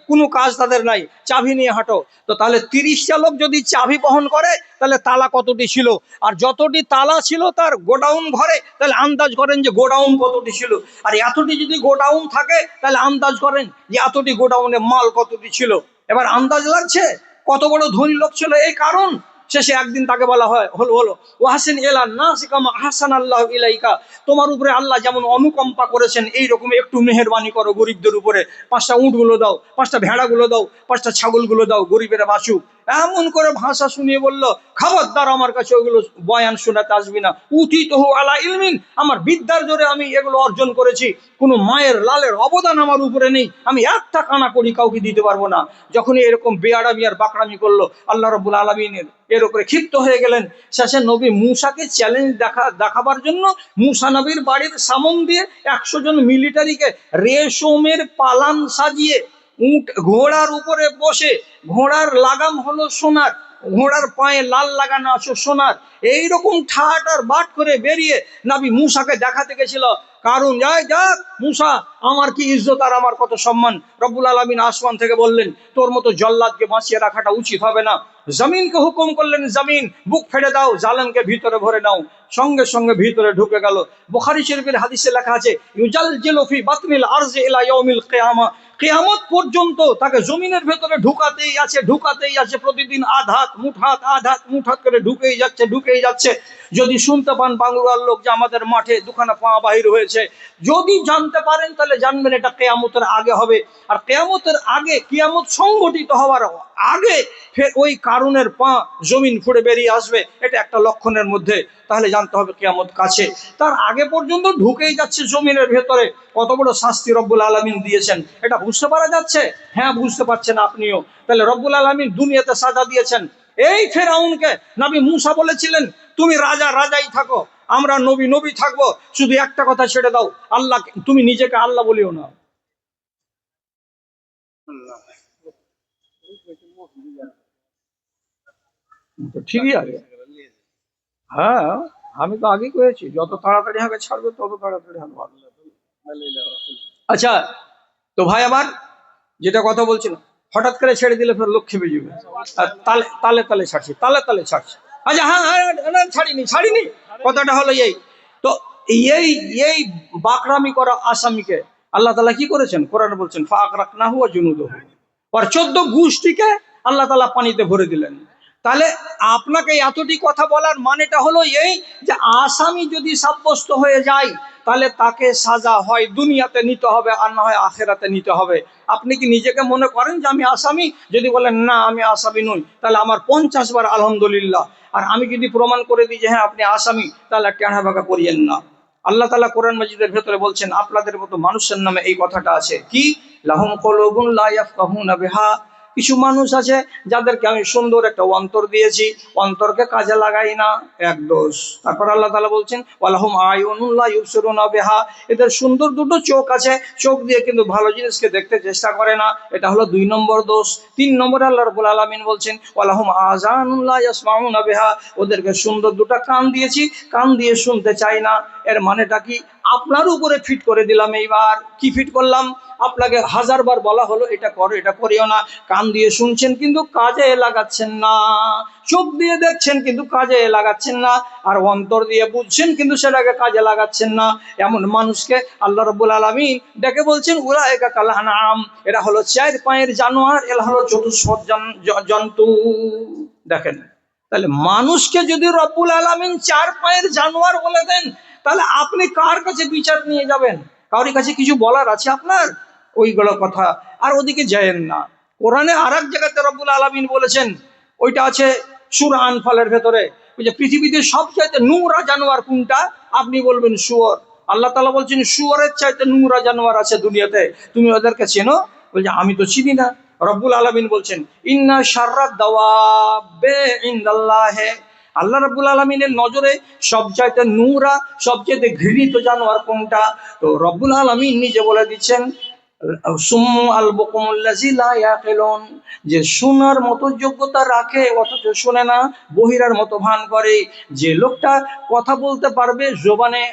Speaker 1: কোনো কাজ তাদের নাই, চাবি নিয়ে হাঁটো। তো তাহলে 30টা লোক যদি চাবি বহন করে তাহলে তালা কতটি ছিল? আর যতটি তালা ছিল তার গোডাউন ঘরে, তাহলে আন্দাজ করেন যে গোডাউন কতটি ছিল। আর এতটি যদি গোডাউন থাকে তাহলে আন্দাজ করেন যে এতটি গোডাউনে মাল কতটি ছিল। এবার আন্দাজ লাগছে কত বড় ধনী লোক ছিল। এই কারণ শেষে একদিন তাকে বলা হয়, হলো ওয়াহসিন ইলা নাসি কামা আহসানাল্লাহু ইলাইকা, তোমার উপরে আল্লাহ যেমন অনুকম্পা করেছেন এই রকম একটু মেহেরবানি করো গরিবদের উপরে। 5টা উটগুলো দাও, 5টা ভেড়াগুলো দাও, 5টা ছাগলগুলো দাও, গরিবেরা বাঁচুক। এমন করে ভাষা শুনিয়ে বলল, খবরদার আমার কাছে ওগুলো বয়ান শোনাতে আসবি না। উতিতহু আলা ইলমিন, আমার বিদ্যার জোরে আমি এগুলো অর্জন করেছি, কোনো মায়ের লালের অবদান আমার উপরে নেই, আমি একটা কানা করি কাউকে দিতে পারবো না। যখনই এরকম বেয়াড়ামি আর বাকরামি করলো, আল্লাহ রাব্বুল আলামিনের এর উপরে ক্ষিপ্ত হয়ে গেলেন। শেষে নবী মুসাকে চ্যালেঞ্জ দেখাবার জন্য মুসা নবীর বাড়ির সামন দিয়ে 100 জন মিলিটারিকে রেশমের পালান সাজিয়ে উট ঘোড়ার উপরে বসে, ঘোড়ার লাগাম হলো সোনার, ঘোড়ার পায়ে লাল লাগানো আছে সোনার, এইরকম ঠাট আর বাট করে বেরিয়ে নবী মুসাকে দেখাতে গেছিল। কারণ যাক মুসা, আমার কি ইজ্জত আর আমার কত সম্মান। রব্বুল আলামিন আসমান থেকে বললেন, তোর মতো জল্লাদকে বাঁচিয়ে রাখাটা উচিত হবে না। জমিনকে হুকুম করলেন, জমিন বুক ফেড়ে দাও, জালেমকে ভিতরে ভরে নাও। সঙ্গে সঙ্গে ভিতরে ঢুকে গেল। বুখারী শরীফের হাদিসে লেখা আছে, ইউজালজিলু ফি বাতনিল আরজি ইলা ইয়াউমিল কিয়ামা, কিয়ামত পর্যন্ত তাকে জমিনের ভেতরে ঢুকাতেই আছে, প্রতিদিন আধাত মুঠাত করে ঢুকেই যাচ্ছে। যদি শুনতে পান বাংলার লোক যে আমাদের মাঠে দুখানা পা বাহির হয়েছে, যদি জানতে পারেন তাহলে জানবেন এটা কেয়ামতের আগে হবে। আর কেয়ামতের আগে, কিয়ামত সংগঠিত হওয়ার আগে ফের ওই কারুনের পা জমিন ফুঁড়ে বেরিয়ে আসবে, এটা একটা লক্ষণের মধ্যে। তাহলে জানতে হবে কিয়ামত কাছে। তার আগে পর্যন্ত ঢুকেই যাচ্ছে জমিনের ভেতরে। কত বড় শাস্তি রব্বুল আলামিন দিয়েছেন এটা বুঝতে পারা যাচ্ছে? হ্যাঁ, বুঝতে পারছেন আপনিও। তাহলে রব্বুল আলামিন দুনিয়াতে সাজা দিয়েছেন। এই ফেরাউনকে নবী মুসা বলেছিলেন, তুমি রাজা রাজাই থাকো, আমরা নবী নবী থাকবো, শুধু একটা কথা ছেড়ে দাও, আল্লাহ, তুমি নিজেকে আল্লাহ বলিও না। ঠিকই আছে। হ্যাঁ, আমি তো আগে করেছি, যত তাড়াতাড়ি হবে ছাড়বে তত তাড়াতাড়ি হবে। আচ্ছা, তো ভাই আমার যেটা কথা বলছিলাম, হঠাৎ করে ছেড়ে দিলে ফের লক্ষ্মী বেজবে। আর তালে তালে তালে ছাড়ছি, তালে তালে ছাড়ছি। আচ্ছা, হ্যাঁ হ্যাঁ, ছাড়িনি। কথাটা হলো এই, তো এই এই বাকরামি করা আসামিকে আল্লাহ তাআলা কি করেছেন? কোরআনে বলছেন ফাআগরাকনাহু ওয়া জুনুদুহু, আর 14 গোষ্ঠীকে আল্লাহ তাআলা পানিতে ভরে দিলেন। তাহলে আপনাকে এতটি কথা বলার মানেটা হলো এই যে আসামি যদি সাব্যস্ত হয়ে যায় তাহলে তাকে সাজা হয় দুনিয়াতে নিতে হবে, আর না হয় আখেরাতে নিতে হবে। আপনি কি নিজেকে মনে করেন যে আমি আসামি? যদি বলেন না আমি আসামি নই, তাহলে আমার 50 বার আলহামদুলিল্লাহ। আর আমি যদি প্রমাণ করে দিই যে হ্যাঁ আপনি আসামি, তাহলে টেঁড়া বাঁকা করিয়েন না। আল্লাহ তাআলা কোরআন মাজিদের ভেতরে বলছেন আপনাদের মতো মানুষের নামে এই কথাটা আছে কি, লাহুম কুলুবুন লা ইয়াফকাহুনা বিহা, কিছু মানুষ আছে যাদেরকে আমি সুন্দর একটা অন্তর দিয়েছি, অন্তরকে কাজে লাগাই না, এক দোষ। তারপর আল্লাহ তাআলা বলছেন ওয়ালাহুম আয়ুনুন লা ইউবসিরুনা বিহা, এদের সুন্দর দুটো চোখ আছে, চোখ দিয়ে কিন্তু ভালো জিনিসকে দেখতে চেষ্টা করে না, এটা হলো 2 নম্বর দোষ। 3 নম্বরে আল্লাহ রাব্বুল আলামিন বলছেন ওয়ালাহুম আযানুন লা ইয়াসমাউনা বিহা, ওদেরকে সুন্দর দুটো কান দিয়েছি, কান দিয়ে শুনতে চাই না। এর মানেটা কি? আপনার উপরে ফিট করে দিলাম। এইবার কি ফিট করলাম? আপনাকে 1000 বার বলা হলো এটা করো, এটা করিও না। কান দিয়ে শুনছেন কিন্তু কাজে লাগাচ্ছেন না, চোখ দিয়ে দেখছেন কিন্তু কাজে লাগাচ্ছেন না, আর অন্তর দিয়ে বুঝছেন কিন্তু সেটাকে কাজে লাগাচ্ছেন না। এমন মানুষকে আল্লাহ রাব্বুল আলামিন ডেকে বলছেন উলাইকা কাল আনআম, এরা হলো 4 পায়ের জানোয়ার, এরা হলো চতুষ্পদ জন্তু। দেখেন, তাহলে মানুষকে যদি রব্বুল আলামিন 4 পায়ের জানোয়ার বলে দেন, তাহলে আপনি কার কাছে বিচার নিয়ে যাবেন? কারোর কাছে কিছু বলার আছে আপনার? ওইগুলো কথা আর ওদিকে যায়েন না। কোরআনে আর এক জায়গাতে রব্বুল আলামিন বলেছেন, ওইটা আছে সূরা আনফালের ভেতরে, ওই যে পৃথিবীতে সবচাইতে নোংরা জানোয়ার কোনটা? আপনি বলবেন শুয়োর। আল্লাহ তাআলা বলছেন শুয়োরের চাইতে নোংরা জানোয়ার আছে দুনিয়াতে, তুমি ওদেরকে চেনো? বলছে আমি তো চিনি না। রব্বুল আলামিন বলছেন ইন্না শাররাদ দাওয়াবে ইনদাল্লাহি, আল্লাহ রাব্বুল আলামিনের নজরে সবচাইতে নোংরা, সবচাইতে ঘৃণিত জানোয়ার কোনটা? তো রব্বুল আলামিন নিজে বলে দিচ্ছেন সুম্মু আল বুকুমুল্লাযী লা ইয়াকিলুন, যে শোনার মতো যোগ্যতা রাখে অথচ শোনে না, বহিরার মতো ভান করে। যে লোকটা কথা বলতে পারবে, জবানে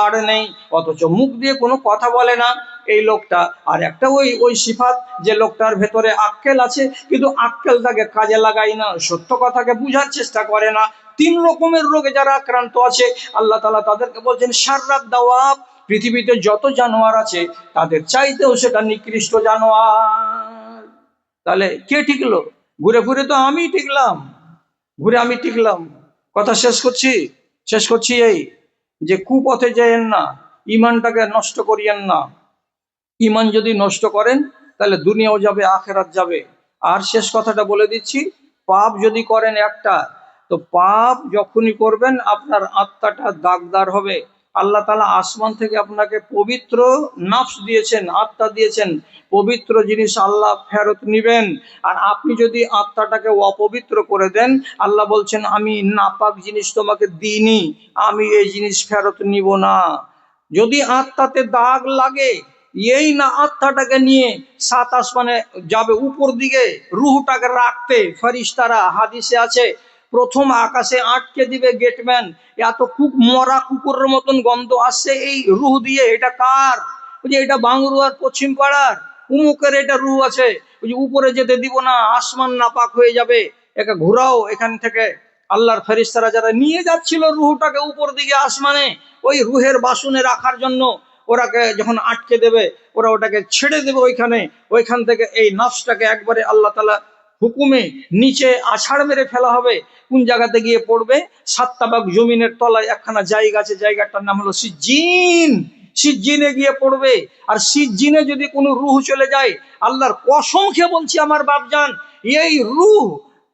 Speaker 1: আর নেই অথচ মুখ দিয়ে কোনো কথা বলে না, এই লোকটা। আর একটা ওই সিফাত, যে লোকটার ভেতরে আক্কেল আছে কিন্তু আক্কেলটাকে কাজে লাগায় না, সত্য কথাকে বুঝার চেষ্টা করে না। 3 রকমের রোগে যারা আক্রান্ত আছে আল্লাহ তাআলা তাদেরকে বলছেন শাররাদ দাওয়াব, পৃথিবীতে যত জানোয়ার আছে তাদের চাইতেও সেটা নিকৃষ্ট জানোয়ার। তাহলে কে টিকলো? ঘুরে ঘুরে তো আমি টিকলাম, আমি টিকলাম। কথা শেষ করছি এই যে কুপথে যায়েন না, ইমানটাকে নষ্ট করিয়েন না। ইমান যদি নষ্ট করেন তাহলে দুনিয়াও যাবে, আখেরাত যাবে। আর শেষ কথাটা বলে দিচ্ছি, পাপ যদি করেন একটা, তো পাপ যখনই করবেন আপনার আত্মাটা দাগদার হবে। আল্লাহ তাআলা আসমান থেকে আপনাকে পবিত্র নফস দিয়েছেন, আত্মা দিয়েছেন, পবিত্র জিনিস আল্লাহ ফেরত নিবেন। আর আপনি যদি আত্মাটাকে অপবিত্র করে দেন, আল্লাহ বলছেন আমি নাপাক জিনিস তোমাকে দিইনি, আমি এই জিনিস ফেরত নিব না। যদি আত্মাতে দাগ লাগে, এই না আত্মাটাকে নিয়ে 7 আসমানে যাবে উপর দিকে রুহটাকে রাখতে ফেরেশতারা, হাদিসে আছে প্রথম আকাশে আটকে দিবে গেটম্যান। এত মরা কুকুরের মতন গন্ধ আসছে এই রুহ দিয়ে, এটা কার? ওই যে এটা বাংরুয়ার পশ্চিম পাড়ার উমুকের এটা রুহ আছে, ওই যে উপরে যেতে দিব না, আসমান নাপাক হয়ে যাবে, একে ঘোরাও এখান থেকে। আল্লাহর ফেরেশতারা যারা নিয়ে যাচ্ছিল রুহটাকে উপর দিকে আসমানে, ওই রুহের বাসনে রাখার জন্য, ওরাকে যখন আটকে দেবে ওরা ওটাকে ছেড়ে দেবে ওইখানে, ওইখান থেকে এই নফসটাকে একবারে আল্লাহ তাআলা হুকুমে নিচে আছাড় মেরে ফেলা হবে। কোন জায়গাতে গিয়ে পড়বে? 7টা ভাগ জমিনের তলায় একখানা জায়গা আছে, জায়গাটার নাম হলো সিজ্জিন। সিজ্জিনে গিয়ে পড়বে। আর সিজ্জিনে যদি কোনো রুহ চলে যায়, আল্লাহর কসম খেয়ে বলছি আমার বাপজান, এই রুহ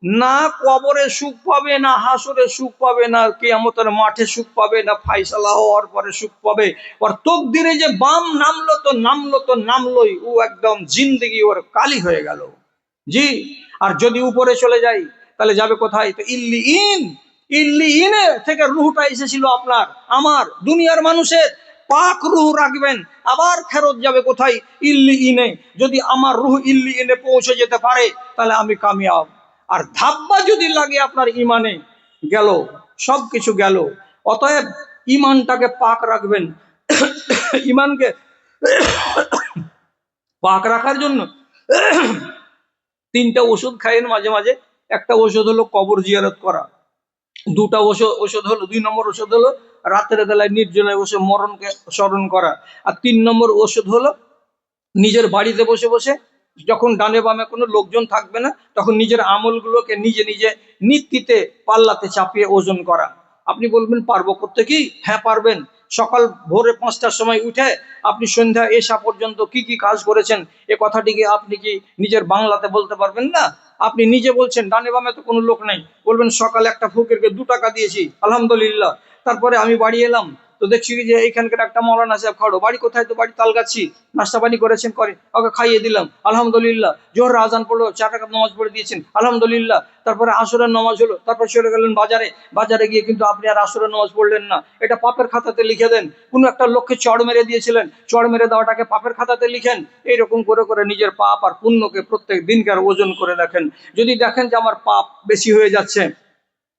Speaker 1: না কবরে সুখ পাবে, না হাসরে সুখ পাবে, না কিয়ামতের মাঠে সুখ পাবে, না ফাইসালা হওয়ার পরে সুখ পাবে। ওর তকদিরে যে বাম নামলো তো নামলো তো নামলোই, ও একদম জিন্দগি ওর কালি হয়ে গেল। জি। আর যদি উপরে চলে যাই তাহলে যাবে কোথায়? তো ইল্লিইন। ইল্লিইনে থেকে রুহটা এসেছিল আপনার আমার দুনিয়ার মানুষের। পাক রুহ রাখবেন, আবার ফেরত যাবে কোথায়? ইল্লিইনে। যদি আমার রুহ ইল্লিইনে পৌঁছে যেতে পারে তাহলে আমি কামিয়াব। আর ধাব্বা যদি লাগে আপনার ইমানে, গেল, সব কিছু গেল। অতএব ইমানটাকে পাক রাখবেন। ইমানকে পাক রাখার জন্য 3টা ওষুধ খাইয়েন মাঝে মাঝে। একটা ওষুধ হলো কবর জিয়ারত করা। 2টা ওষুধ হলো, 2 নম্বর ওষুধ হলো রাতের বেলায় নির্জনে বসে মরণকে স্মরণ করা। আর 3 নম্বর ওষুধ হলো নিজের বাড়িতে বসে বসে, যখন ডানে বামে কোনো লোকজন থাকবে না, তখন নিজের আমলগুলোকে নিজে নিজে নিত্যিতে পাল্লাতে চাপিয়ে ওজন করা। আপনি বলবেন পারবো করতে? কি হ্যাঁ পারবেন। সকাল ভোরে 5টার সময় উঠে আপনি সন্ধ্যা এসা পর্যন্ত কি কি কাজ করেছেন, এ কথাটিকে আপনি কি নিজের বাংলাতে বলতে পারবেন না? আপনি নিজে বলছেন ডানে বামে তো কোনো লোক নেই, বলবেন সকালে একটা ফকিরকে 2 টাকা দিয়েছি, আলহামদুলিল্লাহ। তারপরে আমি বাড়ি এলাম, তো দেখছি যে এইখানকার একটা মৌলানা সাহেব খাড়ো। বাড়ি কোথায়? তো বাড়ি তালগাছি। নাস্তা পানি করেছেন? করে। ওকে খাইয়ে দিলাম, আলহামদুলিল্লাহ। জোহর আজান পড়লো, 4 টাকা নামাজ পড়ে দিয়েছেন, আলহামদুলিল্লাহ। তারপরে আসরের নামাজ হলো, তারপর চলে গেলেন বাজারে। বাজারে গিয়ে কিন্তু আপনি আর আসরের নামাজ পড়লেন না, এটা পাপের খাতাতে লিখে দেন। কোনো একটা লোককে চড় মেরে দিয়েছিলেন, চড় মেরে দেওয়াটাকে পাপের খাতাতে লিখেন। এইরকম করে করে নিজের পাপ আর পুণ্যকে প্রত্যেক দিনকার ওজন করে দেখেন। যদি দেখেন যে আমার পাপ বেশি হয়ে যাচ্ছে,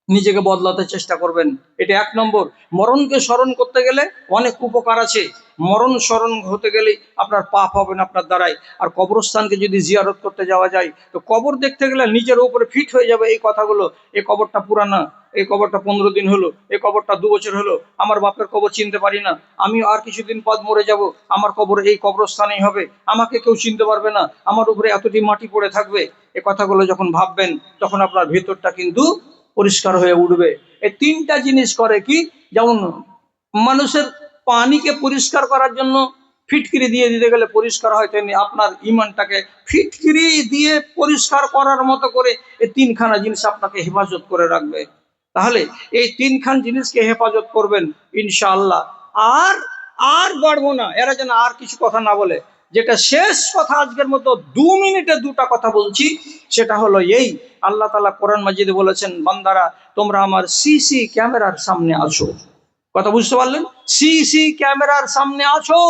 Speaker 1: নিজেকে বদলাতে চেষ্টা করবেন। এটা 1 নম্বর। মরণকে স্মরণ করতে গেলে অনেক উপকার আছে। মরণ স্মরণ হতে গেলেই আপনার পাপ হবে না আপনার দ্বারাই। আর কবরস্থানকে যদি জিয়ারত করতে যাওয়া যায়, তো কবর দেখতে গেলে নিজের উপরে ফিট হয়ে যাবে এই কথাগুলো। এই কবরটা পুরানা, এই কবরটা 15 দিন হলো, এই কবরটা 2 বছর হলো, আমার বাপের কবর চিনতে পারি না, আমি আর কিছুদিন পর মরে যাব, আমার কবর এই কবরস্থানেই হবে, আমাকে কেউ চিনতে পারবে না, আমার উপরে এতটি মাটি পড়ে থাকবে। এই কথাগুলো যখন ভাববেন, তখন আপনার ভেতরটা কিন্তু পরিষ্কার হয়ে উঠবে। এই 3টা জিনিস করে কি, যেমন মানুষের পানিকে পরিষ্কার করার জন্য ফিটকিরি দিয়ে দিতে গেলে পরিষ্কার হয়, তেমনি আপনার ইমানটাকে ফিটকিরি দিয়ে পরিষ্কার করার মতো করে এই 3খানা জিনিস আপনাকে হেফাজত করে রাখবে। তাহলে এই 3খান জিনিসকে হেফাজত করবেন ইনশাআল্লাহ। আর আর বাড়বো না, এরা যেন আর কিছু কথা না বলে। যেটা শেষ কথা আজকের মতো 2 মিনিটে 2টা কথা বলছি, সেটা হলো এই, আল্লাহ তাআলা কোরআন মাজিদে বলেছেন, বান্দারা তোমরা আমার সিসি ক্যামেরার সামনে আছো। কথা বুঝতে পারলেন? সিসি ক্যামেরার সামনে আছো।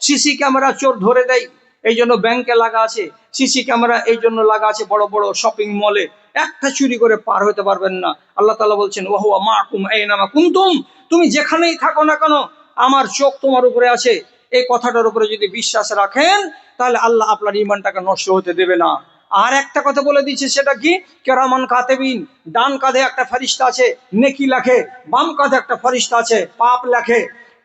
Speaker 1: সিসি ক্যামেরা চোর ধরে দেয়, এই জন্য ব্যাংকে লাগা আছে। সিসি ক্যামেরা এই জন্য লাগা আছে বড় বড় শপিং মলে, একটা চুরি করে পার হতে পারবেন না। আল্লাহ তাআলা বলছেন, ওয়া হুয়া মাআকুম আইনামা কুনতুম, তুমি যেখানেই থাকো না কেন আমার চোখ তোমার উপরে আছে। এই কথাটার উপরে যদি বিশ্বাস রাখেন, তাহলে আল্লাহ আপনার ঈমানটাকে নষ্ট হতে দেবে না। আর একটা কথা বলে দিচ্ছে, সেটা কি? কেরামান কাতেবিন, ডান কাঁধে একটা ফেরেশতা আছে নেকি লেখে, বাম কাঁধে একটা ফেরেশতা আছে পাপ লেখে।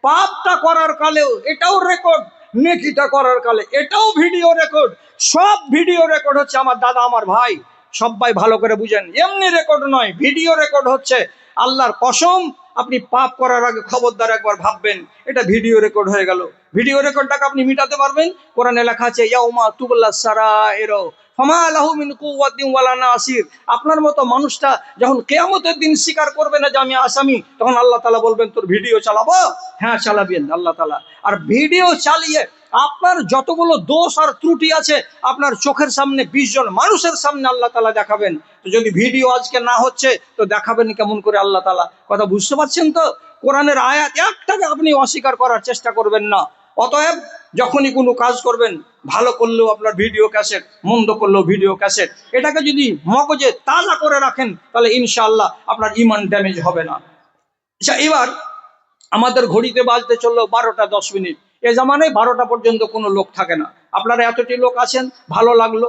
Speaker 1: পাপটা করার কালেও এটাও রেকর্ড, নেকিটা করার কালে এটাও ভিডিও রেকর্ড। সব ভিডিও রেকর্ড হচ্ছে আমার দাদা, আমার ভাই, সবাই ভালো করে বুঝেন, এমনি রেকর্ড নয়, ভিডিও রেকর্ড হচ্ছে। আল্লাহর কসম, আপনি পাপ করার আগে খবরদার একবার ভাববেন, এটা ভিডিও রেকর্ড হয়ে গেল। ভিডিও রেকর্ডটাকে আপনি মিটাতে পারবেন? কোরআনে লেখা আছে, ইয়াউমা তুবলাস সারাইরু ফামা লাহু মিন কুওয়াতিন ওয়ালা নাসির। আপনার মতো মানুষটা যখন কিয়ামতের দিন স্বীকার করবে না যে আমি আসামি, তখন আল্লাহ তাআলা বলবেন, তোর ভিডিও চালাবো? হ্যাঁ চালাবেন আল্লাহ তাআলা। আর ভিডিও চালিয়ে আপনার যতগুলো দোষ আর ত্রুটি আছে আপনার চোখের সামনে 20 জন মানুষের সামনে আল্লাহ তাআলা দেখাবেন। তো যদি ভিডিও আজকে না হচ্ছে, তো দেখাবেন কেমন করে আল্লাহ তাআলা? কথা বুঝতে পারছেন তো? কোরআনের আয়াত একটাকে আপনি অস্বীকার করার চেষ্টা করবেন না। অতএব যখনই কোনো কাজ করবেন, ভালো করলেও আপনার ভিডিও ক্যাসেট, মন্দ করলেও ভিডিও ক্যাসেট, এটাকে যদি মগজে তাজা করে রাখেন, তাহলে ইনশাআল্লাহ আপনার ঈমান ড্যামেজ হবে না। আচ্ছা, এবার আমাদের ঘড়িতে বাজতে চললো 12টা 10 মিনিট। এ জামানায় 12টা পর্যন্ত কোনো লোক থাকে না। আপনারা এতটি লোক আছেন, ভালো লাগলো।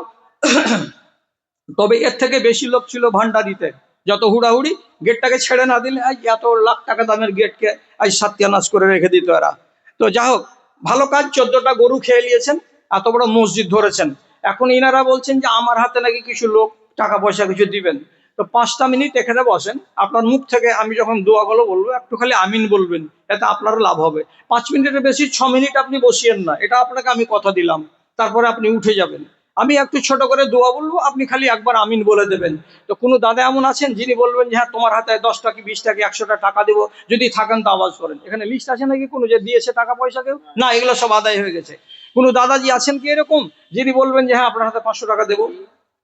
Speaker 1: তবে এর থেকে বেশি লোক ছিল ভান্ডারিতে। যত হুড়াহুড়ি, গেটটাকে ছেড়ে না দিলে আজ এত লাখ টাকা দামের গেটকে আজ সত্যানাশ করে রেখে দিত এরা। তো যা হোক, ভালো কাজ, 14টা গরু খেয়ে নিয়েছেন, এত বড় মসজিদ ধরেছেন। এখন ইনারা বলছেন যে আমার হাতে নাকি কিছু লোক টাকা পয়সা কিছু দিবেন। তো 5টা মিনিট এখানে বসেন, আপনার মুখ থেকে আমি যখন দোয়াগুলো বলবো একটু খালি আমিন বলবেন, এতে আপনারও লাভ হবে। 5 মিনিটের বেশি 6 মিনিট আপনি বসিয়েন না, এটা আপনাকে আমি কথা দিলাম। তারপরে আপনি উঠে যাবেন, আমি একটু ছোট করে দোয়া বলবো, আপনি খালি একবার আমিন বলে দেবেন। তো কোনো দাদা এমন আছেন যিনি বলবেন যে হ্যাঁ তোমার হাতে 10টা কি 20টা কি 100টা টাকা দেবো, যদি থাকেন তো আওয়াজ করেন। এখানে লিস্ট আছে নাকি কোনো যে দিয়েছে টাকা পয়সা কেউ? না, এগুলো সব আদায় হয়ে গেছে। কোনো দাদাজি আছেন কি এরকম যিনি বলবেন যে হ্যাঁ আপনার হাতে 500 টাকা দেবো?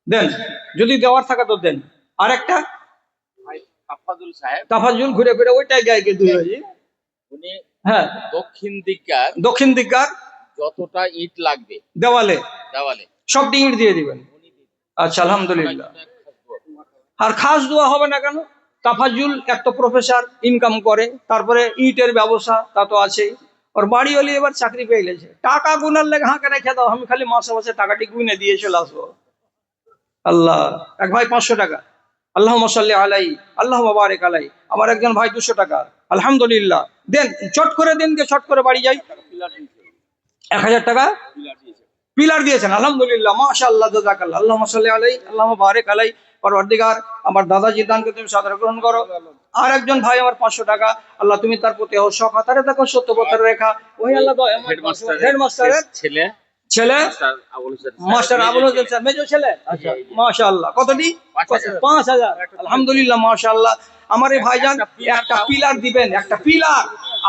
Speaker 1: দেন, যদি দেওয়ার থাকে তো দেন। আর একটা তাফাজুল ঘুরে ফিরে ওইটাই গায়ে দুই হয়েছে।
Speaker 2: উনি
Speaker 1: হ্যাঁ,
Speaker 2: দক্ষিণ
Speaker 1: দিককার
Speaker 2: যতটা ইট লাগবে
Speaker 1: দেওয়ালে
Speaker 2: দেওয়ালে
Speaker 1: সব ইট দিয়ে দিবেন। আচ্ছা, আলহামদুলিল্লাহ। আর খাস দোয়া হবে না কেন? তাফাজুল একটা প্রফেসর, ইনকাম করে, তারপরে ইটের ব্যবসা তা তো আছে। ওর বাড়ি হলে এবার চাকরি পেয়ে গেছে, টাকা গুনার লেগে হাঁকে রেখে দাও, আমি খালি মাসে মাসে টাকাটি গুনে দিয়ে চলে আসবো। আল্লাহ, এক ভাই 500 টাকা, আল্লাহ সাল্লি আলাই, আল্লাহ বারেক আলাই। আমার একজন ভাই 200 টাকা, আলহামদুলিল্লাহ। দেন, চট করে দিন, কে চট করে বাড়ি যাই। 1000 টাকা পিলার দিয়েছেন, আলহামদুলিল্লাহ, মাশাআল্লাহ, জাযাকাল্লাহ, আল্লাহ সাল্লি আলাই, আল্লাহ বারেক আলাই। পরওয়ারদিগার, আমার দাদাজির দানকে তুমি সাদরে গ্রহণ করো। আর একজন ভাই আমার 500 টাকা, আল্লাহ তুমি তার প্রতি সকাতারে দেখো, সত্য পথের রেখা। ওই আল্লাহ হেডমাস্টারের ছেলে master Abul Hossain sir, major ছেলে। আচ্ছা, মাশাআল্লাহ। কতটি? 5000। আলহামদুলিল্লাহ, মাশাআল্লাহ। আমার এই ভাইজান একটা পিলার দিবেন, একটা পিলার,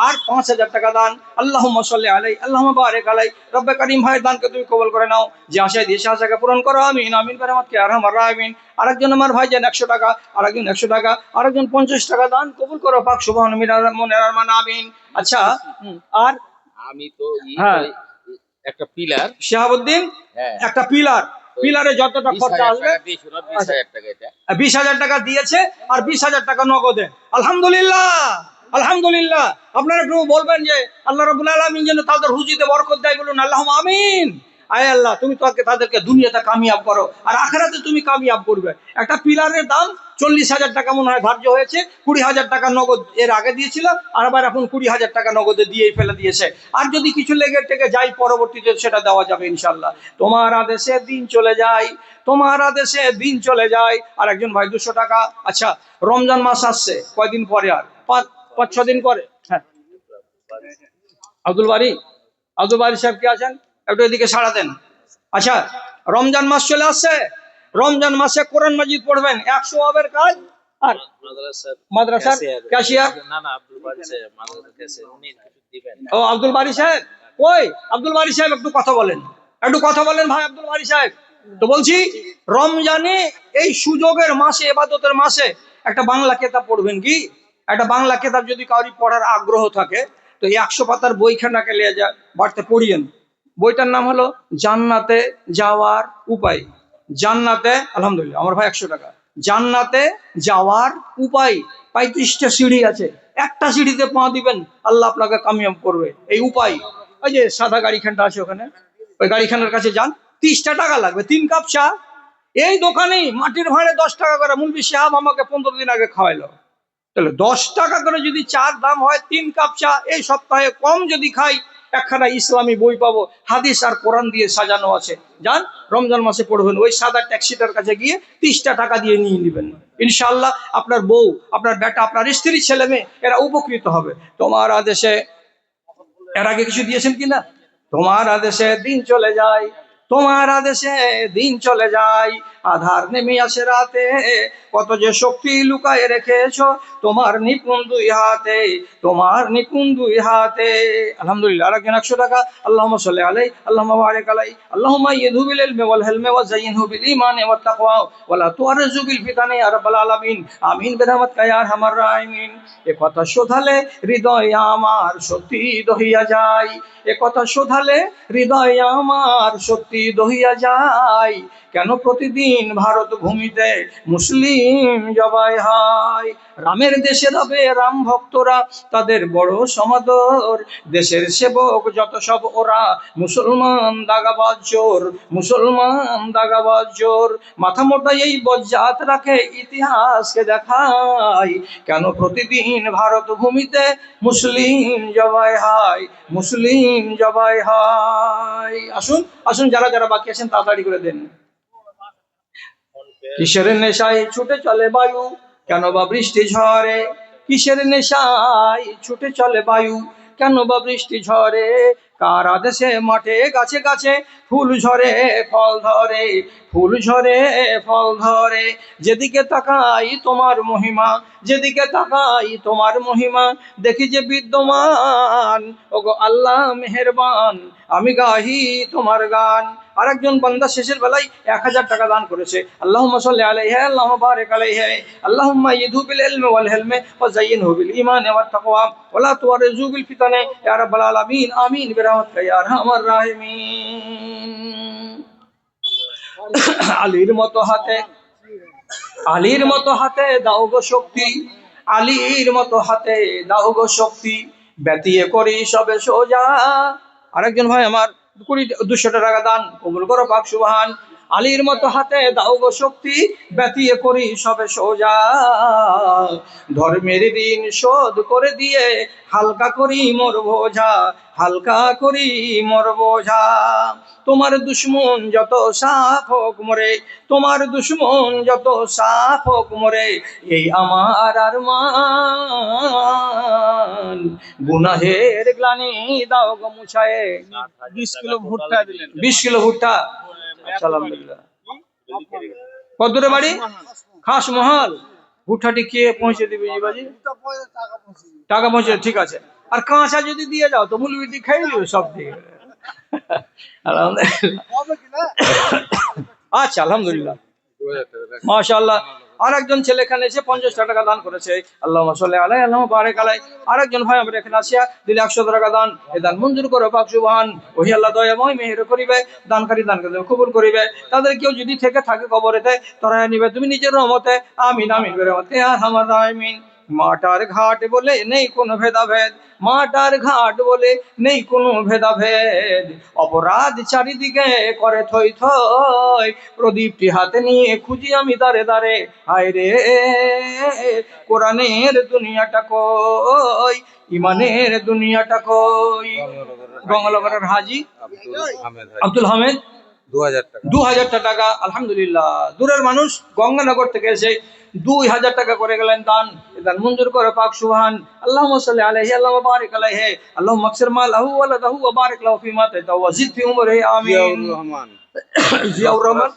Speaker 1: আর 5000 টাকা দান। আল্লাহুম্মা সাল্লি আলাই, আল্লাহুম্মা বারিক আলাই। রব্বে কারীম ভাইয়ের দানকে তুমি কবুল করে নাও, যে আশায় দিয়েছে আশাকে পূরণ করো, আমিন আমিন বেরামাতকে আরহামার রাহিমিন। আরেকজন আমার ভাইজান 100 টাকা, আরেকজন 100 টাকা, আরেকজন 50 টাকা দান কবুল করো পাক সুবহানাহু মনের আরমান, আমিন। আচ্ছা, আর
Speaker 2: আমি তো
Speaker 1: হ্যাঁ,
Speaker 2: একটা পিলার
Speaker 1: শাহাবুদ্দিন, একটা পিলারে যতটা খরচা আসবে 20,000 টাকা দিয়েছে, আর 20,000 টাকা নগদে। আলহামদুলিল্লাহ, আলহামদুলিল্লাহ। আপনারা একটু বলবেন যে আল্লাহ রাব্বুল আলামিন যেন তাদের রুজিতে বরকত দেয়, বলুন আল্লাহুম্মা আমিন। আয় আল্লাহ, তুমি তাদেরকে দুনিয়াতে কামিয়াব করো, আর আখিরাতে তুমি কামিয়াব করবে। একটা পিলারের দাম 40,000 টাকা মনে হয় ধার্য হয়েছে, 20,000 টাকা নগদ এর আগে দিয়েছিল, আর আবার এখন 20,000 টাকা নগদে দিয়েই ফেলে দিয়েছে। আর যদি কিছু লেগে টেগে যাই পরবর্তীতে সেটা দেওয়া যাবে ইনশাল্লাহ। তোমার আদেশে দিন চলে যায়, তোমার আদেশে দিন চলে যায়। আর একজন ভাই 200 টাকা। আচ্ছা, রমজান মাস আসছে কয়দিন পরে, আর 5-6 দিন পরে। হ্যাঁ, আব্দুল বারি সাহেব কি আছেন? একটু এদিকে সাড়া দেন। আচ্ছা, রমজান মাস চলে আসছে, রমজান মাসে কোরআন মাজিদ পড়বেন, 100 ওয়াবের কাজ। আর মাদ্রাসার ক্যাশিয়ার, ও আব্দুল বারি সাহেব, ওই আব্দুল বারি সাহেব একটু কথা বলেন, ভাই আব্দুল বারি সাহেব। তো বলছি, রমজানে এই সুযোগের মাসে, ইবাদতের মাসে একটা বাংলা কিতাব পড়বেন। কি একটা বাংলা কিতাব যদি কাউরি পড়ার আগ্রহ থাকে, তো 100 পাতার বইখানাকে নিয়ে যা বাড়তে পড়িয়েন। বইটার নাম হলো জান্নাতে যাওয়ার উপায়। জান্নাতে, আলহামদুলিল্লাহ, আমার ভাই 100 টাকা। জান্নাতে যাওয়ার উপায়। 35টা সিঁড়ি আছে, একটা সিঁড়িতে পা দিবেন, আল্লাহ আপনাকে কামিয়াব করবে। এই উপায়, ওই যে সাদা গাড়িখানটা আছে ওখানে, ওই গাড়িখানের কাছে যান, 30টা টাকা লাগবে, 3 কাপ চা। এই দোকানেই মাটির ভাঁড়ে 10 টাকা করে মুলবি সাহেব আমাকে 15 দিন আগে খাওয়াইলো। তাহলে 10 টাকা করে যদি চার দাম হয়, 3 কাপ চা এই সপ্তাহে কম যদি খাই, একখানা ইসলামী বই পাবো, হাদিস আর কোরআন দিয়ে সাজানো আছে। যান, রমজান মাসে পড়বেন, ওই সাদা ট্যাক্সিটার কাছে গিয়ে 30টা টাকা দিয়ে নিয়ে নেবেন। ইনশাআল্লাহ আপনার বউ, আপনার বেটা, আপনার স্ত্রী, ছেলে মেয়ে এরা উপকৃত হবে। তোমার আদেশে, এর আগে কিছু দিয়েছেন কিনা? তোমার আদেশে দিন চলে যায়, তোমার আদেশে দিন চলে যায়, আধার নেমে আসে রাতে, কত যে শক্তি লুকায় রেখেছো তোমার নিপুণ দুই হাতে, তোমার নিপুণ দুই হাতে। আলহামদুলিল্লাহ। আর একজন 100 টাকা, আল্লাহুম্মা সাল্লি আলাই, আল্লাহুম্মা বারিক আলাই, আল্লাহুম্মা ইয়্যিদহু বিল ইলমি ওয়াল হিলমি ওয়া যায়্যিনহু বিল ঈমানি ওয়াত তাকওয়া ওয়া লা তুআররিজু বিল ফিতানি ইয়া রাব্বাল আলামিন, আমিন বিরহমাতিকা ইয়া আরহামার রাহিমিন। এ কথা শোধালে হৃদয় আমার সত্যি দহিয়া যায়, এ কথা শোধালে হৃদয় আমার সত্যি দহিয়া যায়, কেন প্রতিদিন ভারত ভূমিতে মুসলিম জবাই হয়। রামের দেশে রবে রাম ভক্তরা, তাদের বড় সমাদর, দেশের সেবক যত সব ওরা মুসলমান দাগাবাজ চোর, মুসলমান দাগাবাজ চোর। মাথা মোটা এই বজ্জাত রাখে ইতিহাসকে দেখায়, কেন প্রতিদিন ভারত ভূমিতে মুসলিম জবাই হয়, মুসলিম জবাই হয়। আসুন আসুন, যারা যারা বাকি আছেন তাড়াতাড়ি করে দেন। কিসের নেশায় ছুটে চলে বায়ু, কেন বা বৃষ্টি ঝরে? কিসের নেশায় ছুটে চলে বায়ু, কেন বা বৃষ্টি ঝরে? কার আদেশে মাঠে গাছে গাছে ফুল ঝরে ফল ধরে, ফুল ঝরে ফল ধরে। যেদিকে তাকাই তোমার মহিমা, যেদিকে তাকাই তোমার মহিমা, দেখি যে বিদ্যমান। ওগো আল্লাহ মেহেরবান, আমি গাহি তোমার গান। আর একজন বান্দা শেষের বেলায় 1000 টাকা দান করেছে। আল্লাহুম্মা সাল্লি আলাইহি, আল্লাহুম্মা বারিক আলাইহি, আল্লাহুম্মা ইযু বিল ইলমি ওয়াল হিলমি ওয়া যায়্যিনহু বিল ঈমানি ওয়াত তাকওয়া ওয়া লা তুওয়ারিজু বিল ফিতানি ইয়া রাব্বাল আলামিন। আমিন বিরহমাতিকা ইয়া আরহামার রাহিমিন। আলীর মতো হাতে, আলীর মতো হাতে দাও গো শক্তি, আলীর মতো হাতে দাও গো শক্তি, ব্যতিয়ে করি সবে সোজা। আরেকজন ভাই আমার 200 টাকা দান কবুল করো পাক সুবহান। আলীর মতো হাতে দাও গো শক্তি, ব্যতিয়ে করি সবে সোজা। ধর্মের ঋণ শোধ করে দিয়ে হালকা করি মোর বোঝা, হালকা করি মোর বোঝা। তোমার দুশ্মন যত সাফ হোক মরে, তোমার দুশ্মন যত সাফ হোক মরে, এই আমার আরমান। গুনাহের গ্লানি দাও গো মুছায়ে।
Speaker 3: 20 কিলো ভুট্টা দিলেন।
Speaker 1: 20 কিলো ভুট্টা, আচ্ছা আলহামদুলিল্লাহ। কত দূরে বাড়ি? খাস মহল। ভুট্টাটি কে পৌঁছে দিবে জিবাজি? টাকা পৌঁছে, ঠিক আছে। আর কাঁচা যদি দিয়ে যাও তো মুলবিটি খাই দিবে সব দিয়ে। আলহামদুলিল্লাহ, আচ্ছা আলহামদুলিল্লাহ, মাশাআল্লাহ। আর একজন ছেলে এখানে এসে 50 টাকা দান করেছে। আল্লাহুম্মা সাল্লি আলাইহি, আল্লাহুম্মা বারিক আলাইহি। আর একজন ভাই আমরা এখানে আসিয়া দিলে 100 টাকা দান, এই দান মঞ্জুর করো পাক সুবহান। ওহি আল্লাহ দয়াময় মেহের করিবে, দানকারী দানকে কবুল করিবে। তাদের কেউ যদি থেকে থাকে কবরেতে, তারা নিবে তুমি নিজের রহমতে। আমিন আমিন বিরহমাতিকা ইয়া আরহামার রাহিমিন। মাটার ঘাট বলে নেই কোনো ভেদাভেদ, মাটার ঘাট বলে নেই কোনো ভেদাভেদ। অপরাধ চারিদিকে করে থই থই, প্রদীপটি হাতে নিয়ে খুঁজি আমি দাঁড়ে দাঁড়ে। হায় রে কোরআনের দুনিয়াটা কই, ইমানের দুনিয়াটা কই। গঙ্গালগড়ের হাজি আব্দুল হামিদ 2000 টাকা, আলহামদুলিল্লাহ। দূরের মানুষ গঙ্গানগর থেকে এসে 2000 টাকা করে গেলেন দান, দান মঞ্জুর করে পাক সুবহান। আল্লাহুম্মা সাল্লি আলাইহি, আল্লাহুম্মা বারিক আলাইহি, আল্লাহুম্মা আকসির মালাহু ওয়া লাদাহু ওয়া বারিক লাহু ফিমা তাতা ওয়া জিদ ফি উমরিহি আমিন। জিয়াউর রহমান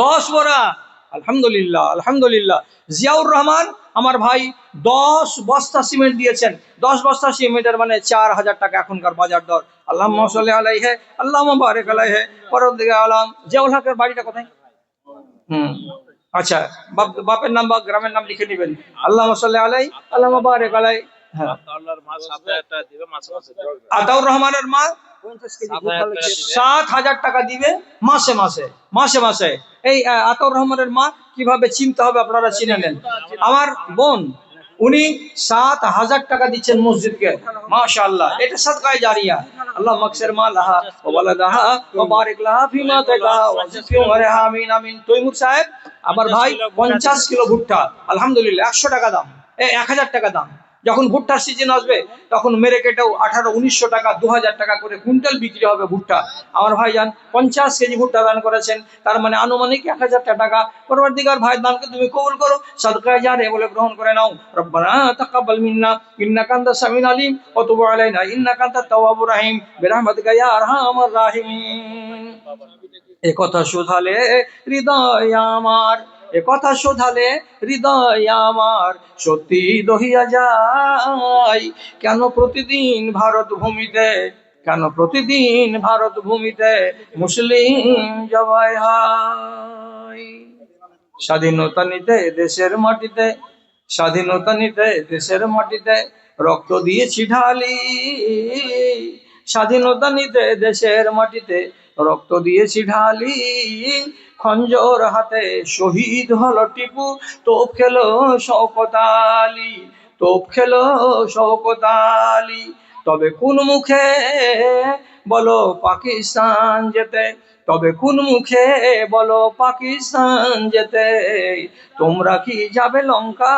Speaker 1: 10 বড়া, আলহামদুলিল্লাহ আলহামদুলিল্লাহ। জিয়াউর রহমান আমার ভাই 10 বস্তা সিমেন্ট দিয়েছেন। 10 বস্তা সিমেন্টের মানে 4000 টাকা এখনকার বাজার দর। আল্লাহুম্মা সাল্লি আলাইহি, আল্লাহুম্মা বারিক আলাইহি। পরদিকে আলাম জিয়াউল হকের বাড়িটা কোথায়? আচ্ছা, বাপের নাম বা গ্রামের নাম লিখে নেবেন। আল্লাহুম্মা সাল্লি আলাইহি, আল্লাহুম্মা বারিক আলাইহি। হ্যাঁ,
Speaker 3: আল্লাহর মা 7000 টাকা দিবে মাসে মাসে।
Speaker 1: আতাউর রহমানের মা 7000 টাকা দিবে মাসে মাসে, মাসে মাসে। এই আতাউর রহমানের মা কিভাবে চিনতে হবে আপনারা চিনে নেন। আমার বোন উনি 7000 টাকা দিচ্ছেন মসজিদকে, মাশাআল্লাহ। এটা সাদকায়ে জারিয়া। আল্লাহ মাকসির মালাহা ওয়া ওয়ালাদাহা ওয়া বারিক লাহা ফিমা তাকা ওয়া জিদ ফি উমরিহা আমিন আমিন। তৈমুর সাহেব আমার ভাই 50 কিলো ভুট্টা, আলহামদুলিল্লাহ। 100 টাকা দাম, 1000 টাকা দাম। যখন ভুট্টার সিজন আসবে তখন মেরে কেটেও 1800-1900 টাকা, 2000 টাকা করে কুইন্টাল বিক্রি হবে ভুট্টা। আমার ভাইজান 50 কেজি ভুট্টা দান করেছেন, তার মানে আনুমানিক 1000 টাকা। পরবর্তীকার ভাই দানকে তুমি কবুল করো, সাদকায়ে জারিয়া বলে গ্রহণ করে নাও। রব্বানা তাকাব্বাল মিন্না ইন্নাকা আনতাস সামিউল আলিম ওয়া তুব আলাইনা ইন্নাকা আনতাত তাওয়াবুর রহিম বিরহমাতিকা ইয়া আরহামার রাহিমিন। এ কথা শোধালে হৃদয় আমার, এ কথা শোধালে হৃদয় আমার সত্যি দহিয়া যায়। কেন প্রতিদিন ভারত ভূমিতে, কেন প্রতিদিন ভারত ভূমিতে মুসলিম জবাই হয়। স্বাধীনতা নিতে দেশের মাটিতে, স্বাধীনতা নিতে দেশের মাটিতে রক্ত দিয়েছি ঢালি। স্বাধীনতা নিতে দেশের মাটিতে রক্ত দিয়েছি ঢালি। খঞ্জর হাতে শহীদ হলো টিপু, তোপ খেলো শওকত আলী, তোপ খেলো শওকত আলী। তবে কোন মুখে বলো পাকিস্তান যেতে, তবে কোন মুখে বলো পাকিস্তান যেতে, তোমরা কি যাবে লঙ্কা?